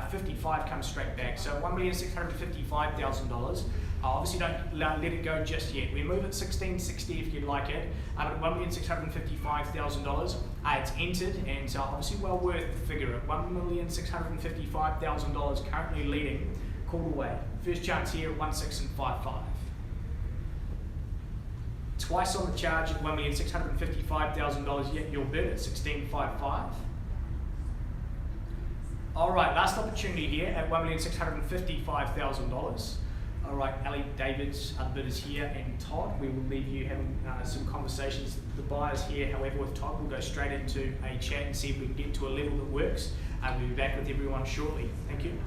S1: 55 comes straight back. So $1,655,000. Obviously don't let it go just yet. We move at 1660 if you'd like it. At $1,655,000, it's entered, and so obviously well worth the figure at $1,655,000 currently leading. Call away. First chance here at 1.6 and 5.5. Twice on the charge at $1,655,000, yet your bid at 16.55. All right, last opportunity here at $1,655,000. All right, Ali, David's bid is here, and Todd, we will leave you having some conversations. The buyers here, however, with Todd, we'll go straight into a chat and see if we can get to a level that works. We'll be back with everyone shortly. Thank you.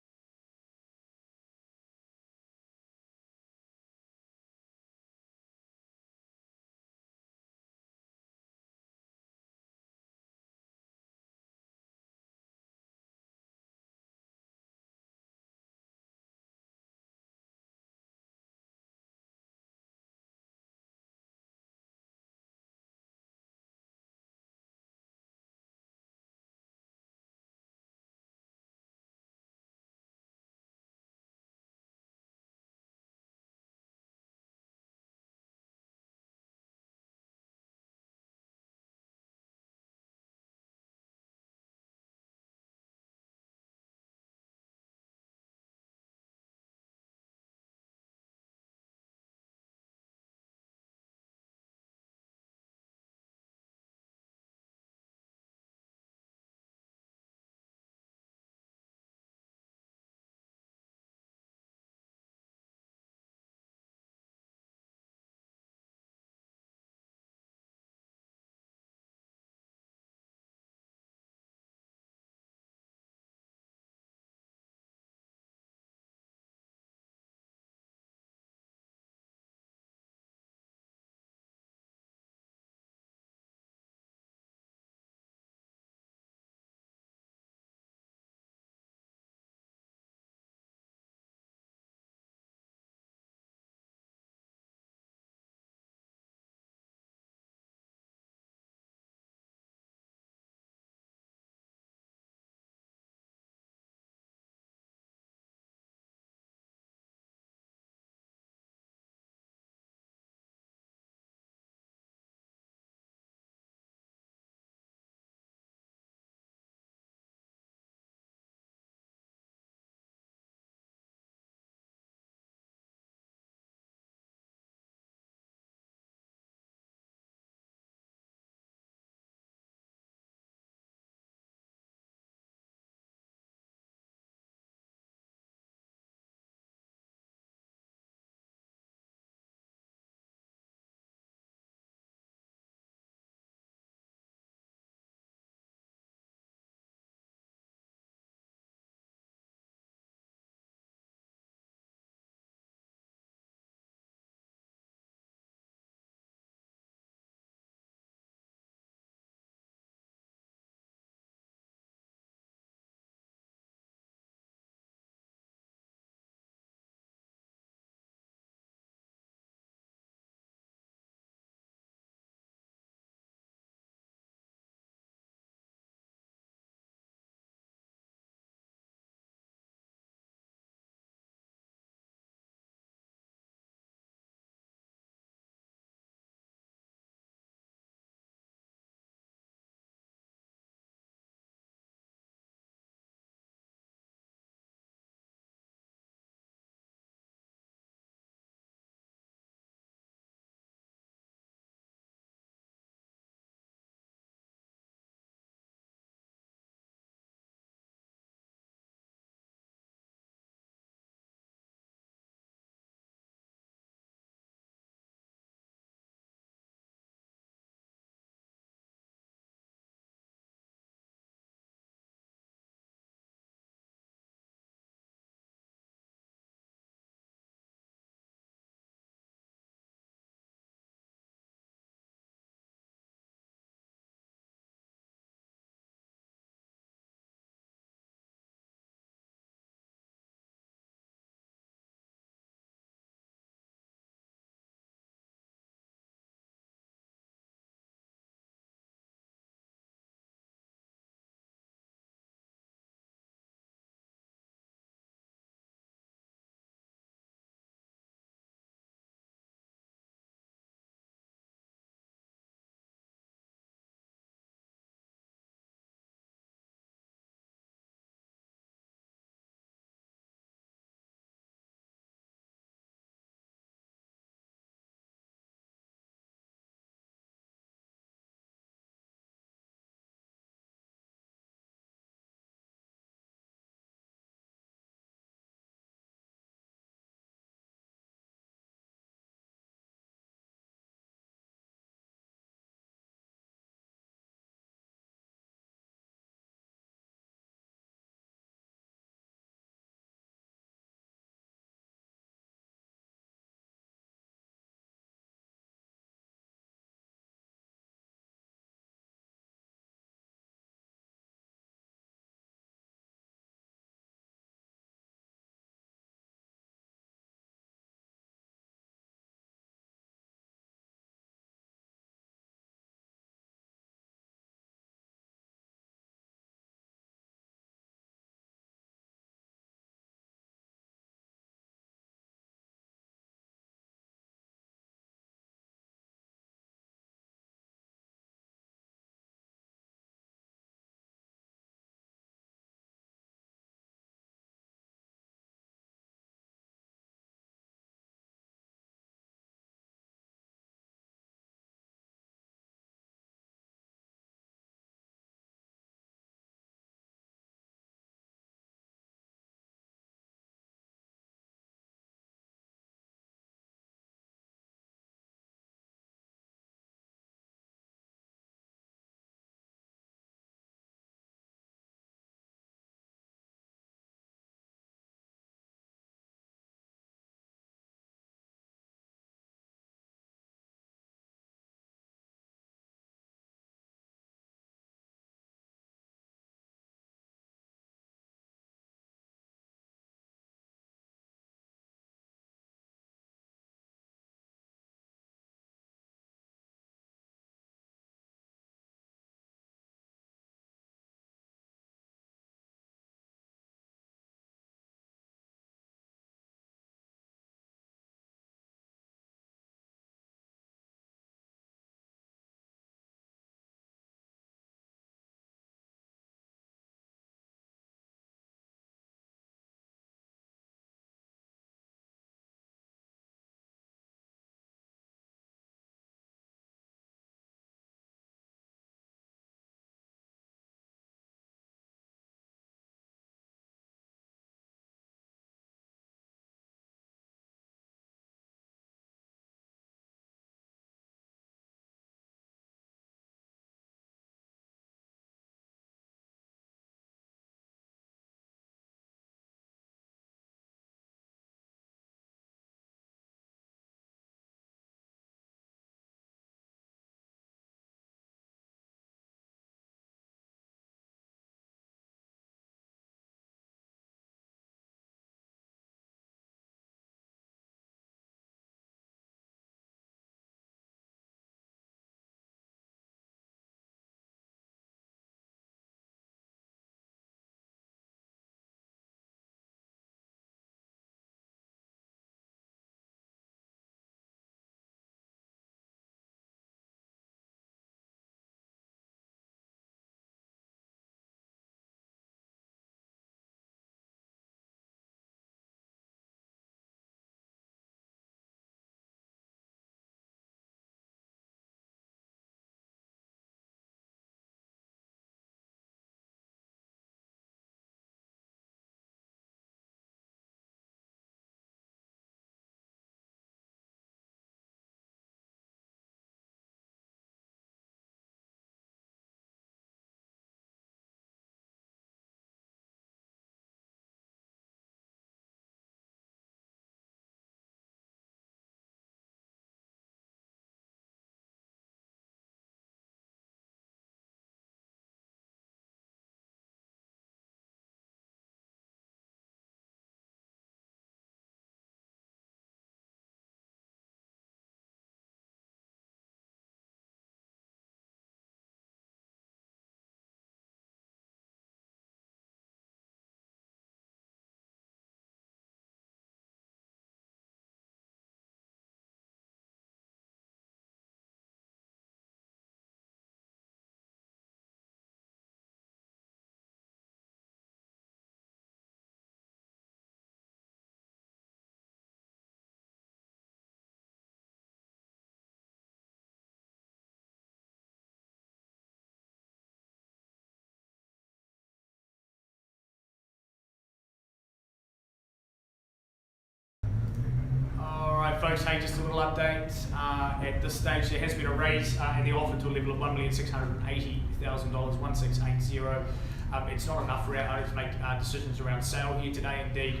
S1: folks, hey, just a little update. At this stage, there has been a raise in the offer to a level of $1,680,000, 1680. It's not enough for our owners to make decisions around sale here today. Indeed,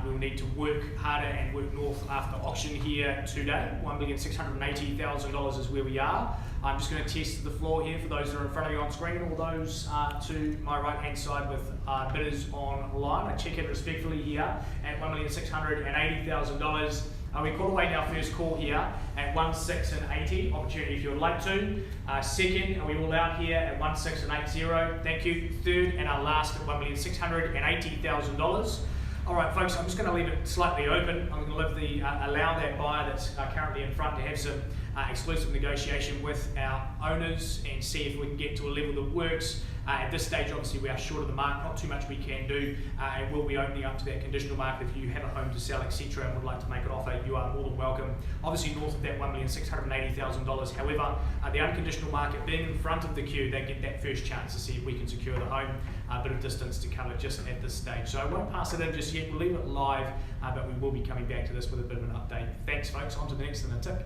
S1: we'll need to work harder and work north after auction here today. $1,680,000 is where we are. I'm just going to test the floor here for those that are in front of you on screen, or those to my right hand side with bidders online. I check in respectfully here at $1,680,000. We call away our first call here at 1680. Opportunity if you would like to. Second, are we all out here at 1680? Thank you. Third and our last at $1,680,000. All right, folks, I'm just going to leave it slightly open. I'm going to allow that buyer that's currently in front to have some exclusive negotiation with our owners and see if we can get to a level that works. At this stage, obviously, we are short of the mark, not too much we can do, and we'll be opening up to that conditional market. If you have a home to sell, etc., and would like to make an offer, you are more than welcome. Obviously, north of that $1,680,000. However, the unconditional market being in front of the queue, they get that first chance to see if we can secure the home. A bit of distance to cover just at this stage. So I won't pass it in just yet. We'll leave it live, but we will be coming back to this with a bit of an update. Thanks, folks. On to the next in a tick.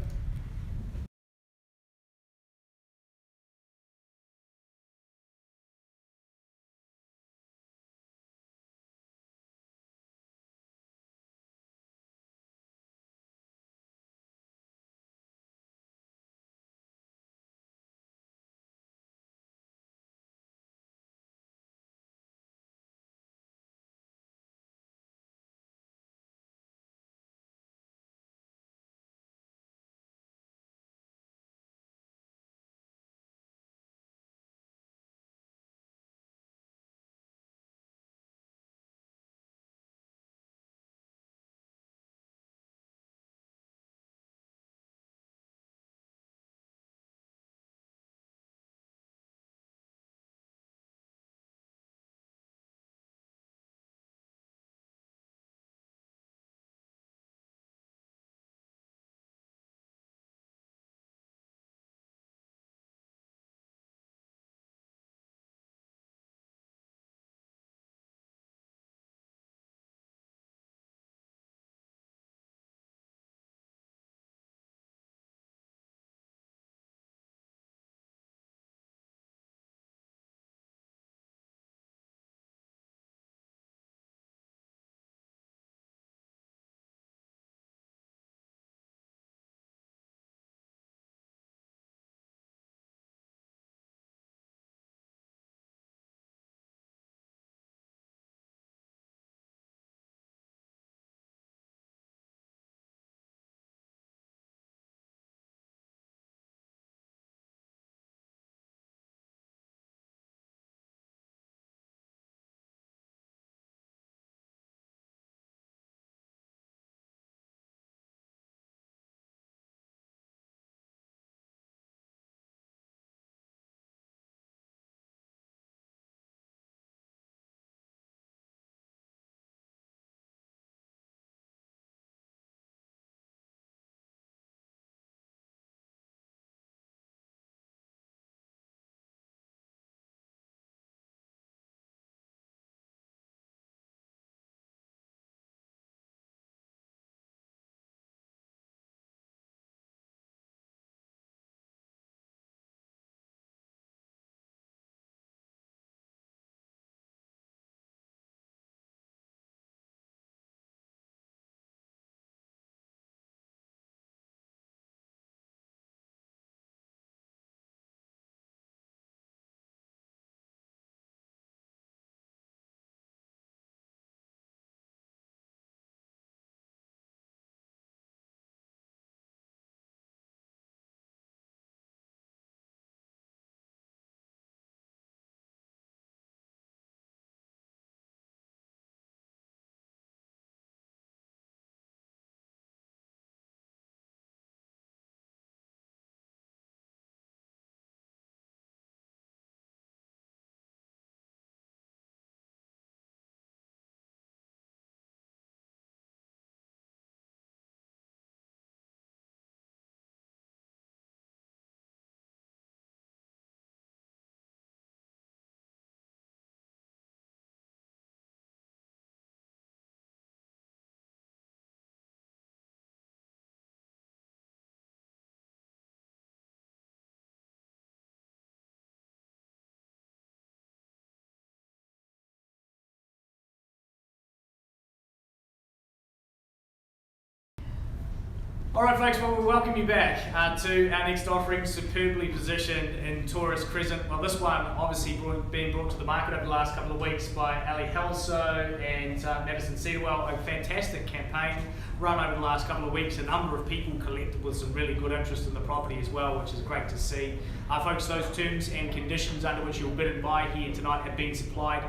S1: Alright folks, well, we'll welcome you back to our next offering, superbly positioned in Taurus Crescent. Well, this one obviously being brought to the market over the last couple of weeks by Ali Helso and Madison Cedarwell. A fantastic campaign run over the last couple of weeks. A number of people collected with some really good interest in the property as well, which is great to see. Folks, those terms and conditions under which you'll bid and buy here tonight have been supplied.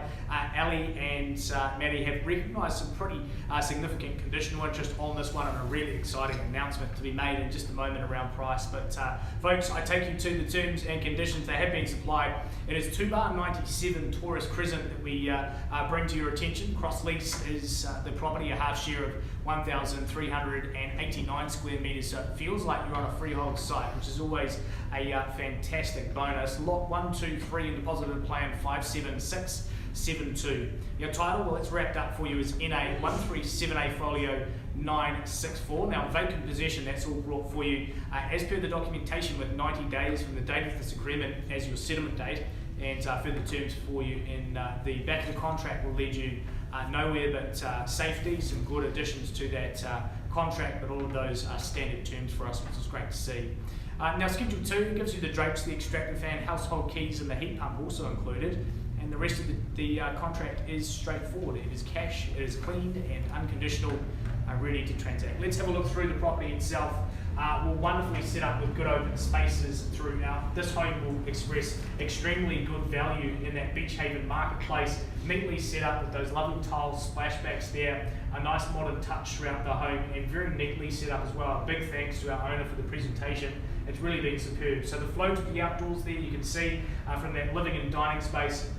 S1: Ali and Maddie have recognised some pretty significant conditional interest on this one, and a really exciting announcement to be made in just a moment around price. But folks, I take you to the terms and conditions. They have been supplied. It is 2 bar 97 Taurus Crescent that we bring to your attention. Cross lease is the property, a half share of 1,389 square metres, so it feels like you're on a freehold site, which is always a fantastic bonus. Lot 123 in the positive plan 57672. Your title, well, it's wrapped up for you as NA 137A folio 964. Now, vacant possession, that's all brought for you as per the documentation, with 90 days from the date of this agreement as your settlement date, and further terms for you in the back of the contract will lead you nowhere but safety, some good additions to that contract, but all of those are standard terms for us, which is great to see. Now, Schedule 2 gives you the drapes, the extractor fan, household keys, and the heat pump also included. And the rest of the contract is straightforward. It is cash, it is cleaned and unconditional, ready to transact. Let's have a look through the property itself. We're wonderfully set up with good open spaces throughout. This home will express extremely good value in that Beach Haven marketplace, neatly set up with those lovely tile splashbacks there, a nice modern touch throughout the home, and very neatly set up as well. A big thanks to our owner for the presentation. It's really been superb. So the flow to the outdoors there, you can see from that living and dining space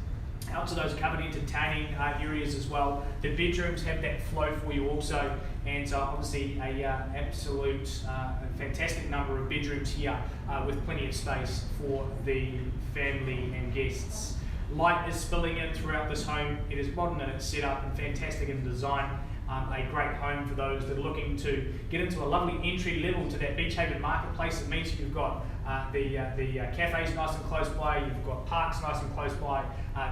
S1: out to those covered entertaining areas as well. The bedrooms have that flow for you also, and obviously a absolute fantastic number of bedrooms here with plenty of space for the family and guests. Light is spilling in throughout this home. It is modern in its setup and fantastic in design. A great home for those that are looking to get into a lovely entry level to that Beach Haven marketplace. It means you've got the cafes nice and close by, you've got parks nice and close by,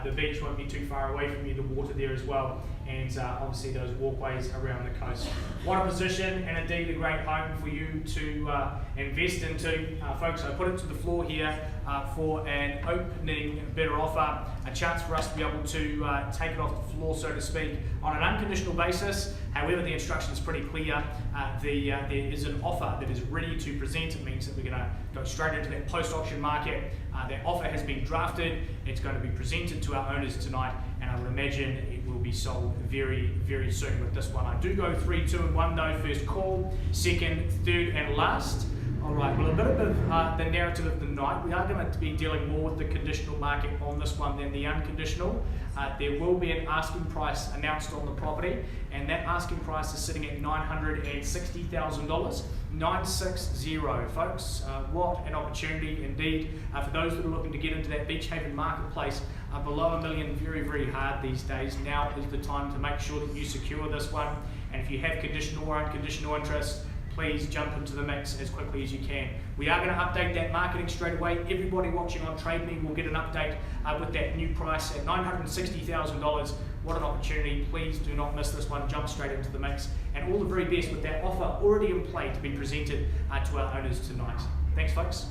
S1: the beach won't be too far away from you, the water there as well, and obviously those walkways around the coast. What a position, and indeed a great home for you to invest into. Folks, I put it to the floor here for an opening bidder offer, a chance for us to be able to take it off the floor, so to speak, on an unconditional basis. However, the instruction is pretty clear. There is an offer that is ready to present. It means that we're going to go straight into that post-auction market. That offer has been drafted. It's going to be presented to our owners tonight, and I would imagine it will be sold very, very soon with this one. I do go 3, 2, and 1 though. First call, second, third, and last. All right, well, a bit of the narrative of the night. We are going to be dealing more with the conditional market on this one than the unconditional. There will be an asking price announced on the property, and that asking price is sitting at $960,000. 960, folks. What an opportunity indeed for those that are looking to get into that Beach Haven marketplace. Below $1 million, very, very hard these days. Now is the time to make sure that you secure this one, and if you have conditional or unconditional interest, please jump into the mix as quickly as you can. We are going to update that marketing straight away. Everybody watching on Trade Me will get an update with that new price at $960,000. What an opportunity. Please do not miss this one. Jump straight into the mix. And all the very best with that offer already in play to be presented to our owners tonight. Thanks, folks.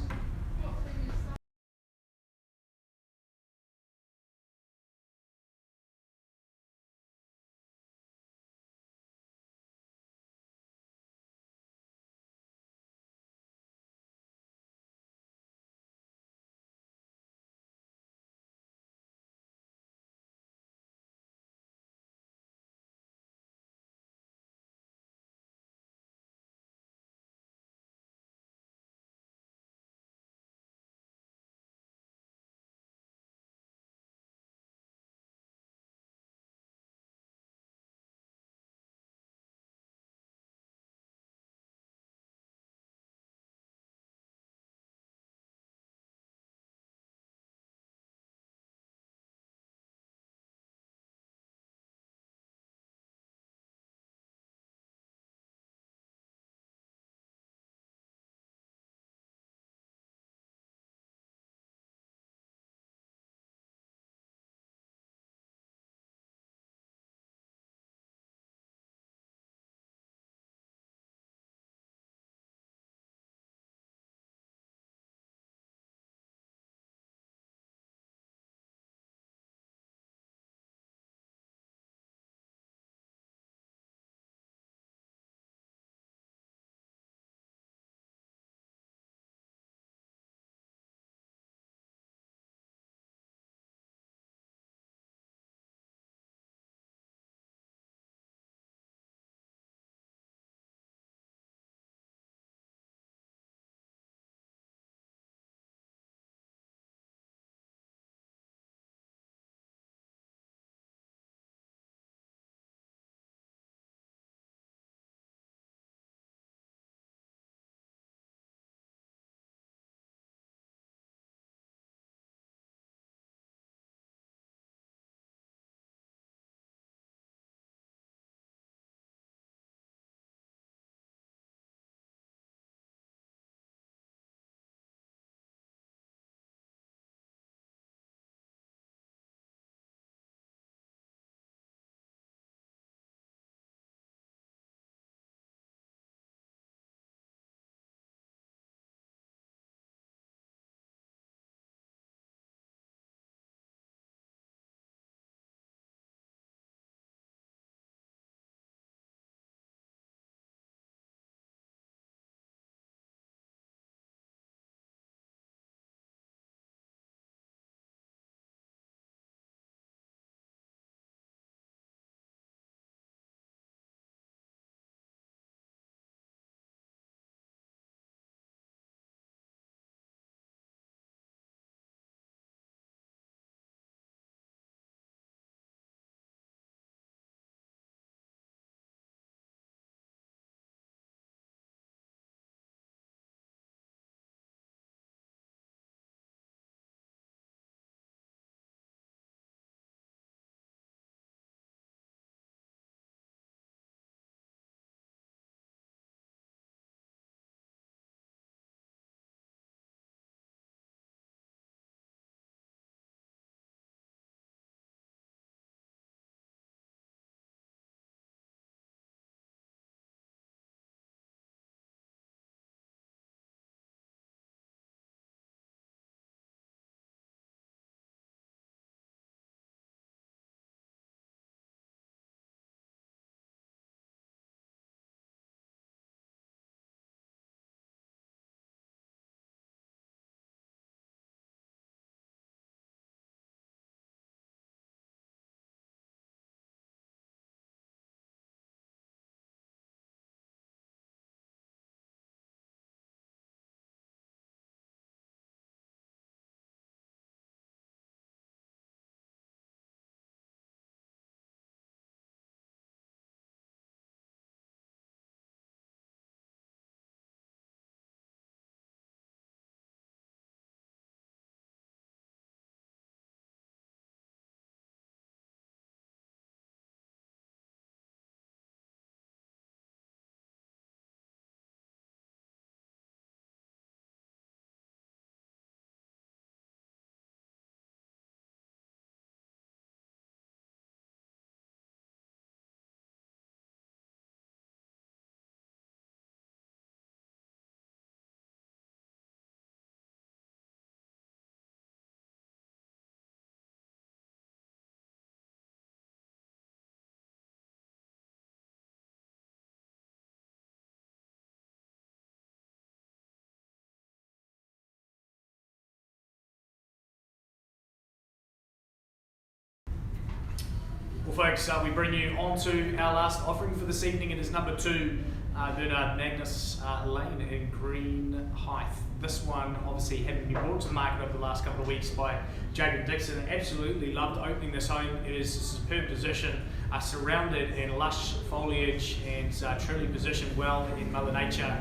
S1: folks, we bring you on to our last offering for this evening. It is number 2, Magnus Lane in Green Height. This one obviously having been brought to the market over the last couple of weeks by Jaden Dixon. Absolutely loved opening this home. It is a superb position, surrounded in lush foliage and truly positioned well in Mother Nature.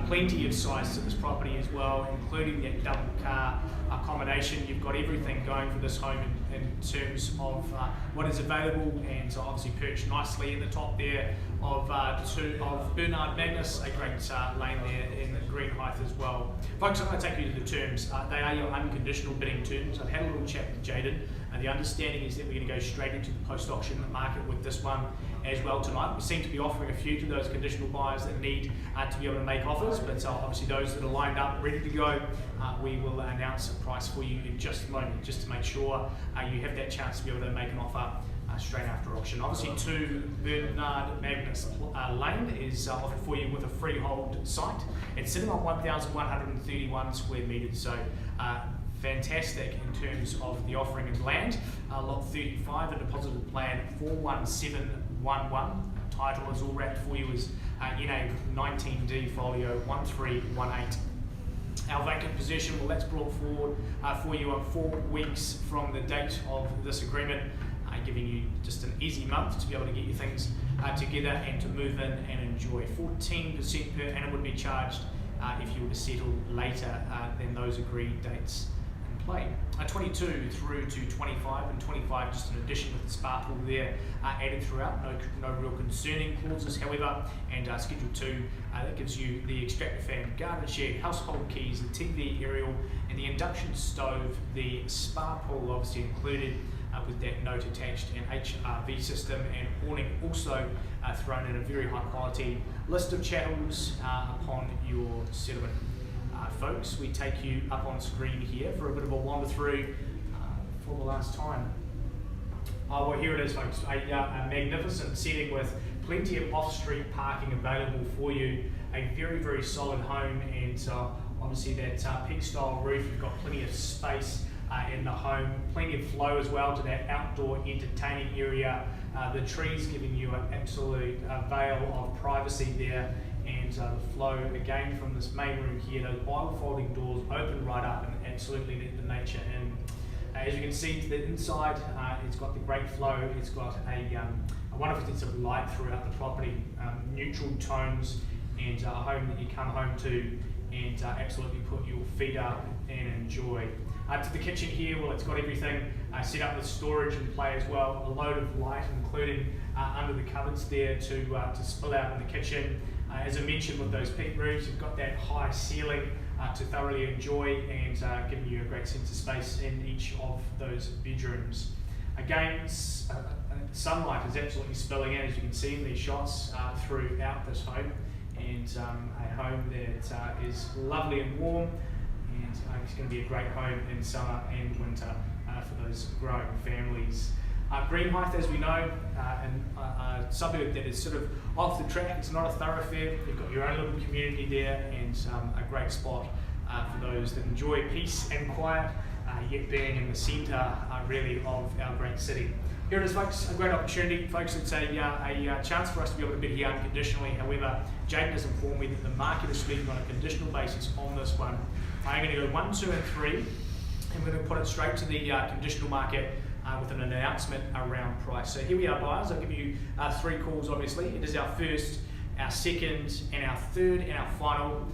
S1: Plenty of size to this property as well, including that double car accommodation. You've got everything going for this home in terms of what is available, and obviously perched nicely at the top there of Bernard Magnus, a great lane there in Green Height as well. Folks, I'm going to take you to the terms. They are your unconditional bidding terms. I've had a little chat with Jaden, and the understanding is that we're going to go straight into the post-auction market with this one as well tonight. We seem to be offering a few to those conditional buyers that need to be able to make offers, but obviously those that are lined up, ready to go, we will announce a price for you in just a moment, just to make sure you have that chance to be able to make an offer straight after auction. Obviously, 2 Bernard Magnus Lane is offered for you with a freehold site. It's sitting on 1,131 square metres, so fantastic in terms of the offering of land. Lot 35, a deposited plan 41711. Title is all wrapped for you as NA 19D folio 1318. Our vacant possession, well, that's brought forward for you on 4 weeks from the date of this agreement, giving you just an easy month to be able to get your things together and to move in and enjoy. 14% per annum would be charged if you were to settle later than those agreed dates in play. 22 through to 25, and 25 just an addition with the spa pool there added throughout. No real concerning clauses, however. And Schedule 2, that gives you the extractor fan, garden shed, household keys, the TV aerial, and the induction stove. The spa pool obviously included with that note attached, and HRV system and awning also thrown in a very high quality list of chattels upon your settlement. Folks, we take you up on screen here for a bit of a wander through for the last time. Well, here it is, folks, a magnificent setting with plenty of off-street parking available for you. A very, very solid home, and obviously that pig-style roof. You've got plenty of space in the home, plenty of flow as well to that outdoor entertaining area. The trees giving you an absolute veil of privacy there, and the flow again from this main room here. Those bifolding doors open right up and absolutely let the nature in. As you can see to the inside, it's got the great flow. It's got a wonderful sense of light throughout the property, neutral tones, and a home that you come home to and absolutely put your feet up and enjoy. To the kitchen here, well, it's got everything set up with storage in play as well. A load of light, including under the cupboards there to spill out in the kitchen. As I mentioned, with those peak roofs, you've got that high ceiling to thoroughly enjoy, and giving you a great sense of space in each of those bedrooms. Again, sunlight is absolutely spilling in, as you can see in these shots, throughout this home, and a home that is lovely and warm. And it's going to be a great home in summer and winter for those growing families. Green Height, as we know, a suburb that is sort of off the track. It's not a thoroughfare. You've got your own little community there, and a great spot for those that enjoy peace and quiet, yet being in the centre really of our great city. Here it is, folks, a great opportunity. Folks, it's a chance for us to be able to bid here unconditionally. However, Jaden has informed me that the market is speaking on a conditional basis on this one. I'm going to go 1, 2, and 3, and we're going to put it straight to the conditional market with an announcement around price. So here we are, buyers. I'll give you 3 calls, obviously. It is our first, our second, and our third, and our final.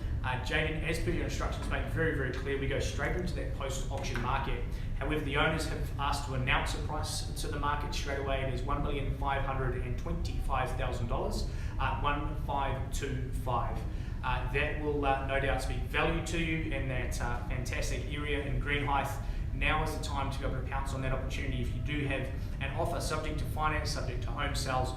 S1: Jaden, as per your instructions, make very, very clear, we go straight into that post-auction market. However, the owners have asked to announce a price to the market straight away. It is $1,525,000, 1525. That will no doubt speak value to you in that fantastic area in Green Height. Now is the time to be able to pounce on that opportunity. If you do have an offer subject to finance, subject to home sales,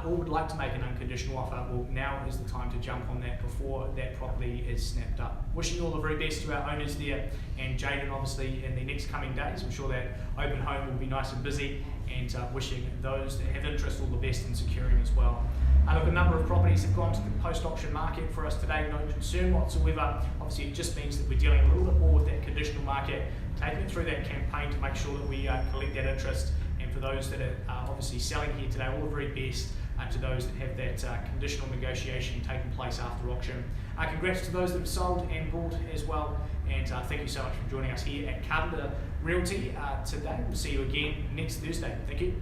S1: or would like to make an unconditional offer, well, now is the time to jump on that before that property is snapped up. Wishing you all the very best to our owners there, and Jaden, obviously, in the next coming days. I'm sure that open home will be nice and busy, and wishing those that have interest all the best in securing as well. Look, a number of properties have gone to the post-auction market for us today, no concern whatsoever. Obviously, it just means that we're dealing a little bit more with that conditional market, taking it through that campaign to make sure that we collect that interest and for those that are obviously selling here today, all the very best to those that have that conditional negotiation taking place after auction. Congrats to those that have sold and bought as well, and thank you so much for joining us here at Carpenter Realty today. We'll see you again next Thursday. Thank you.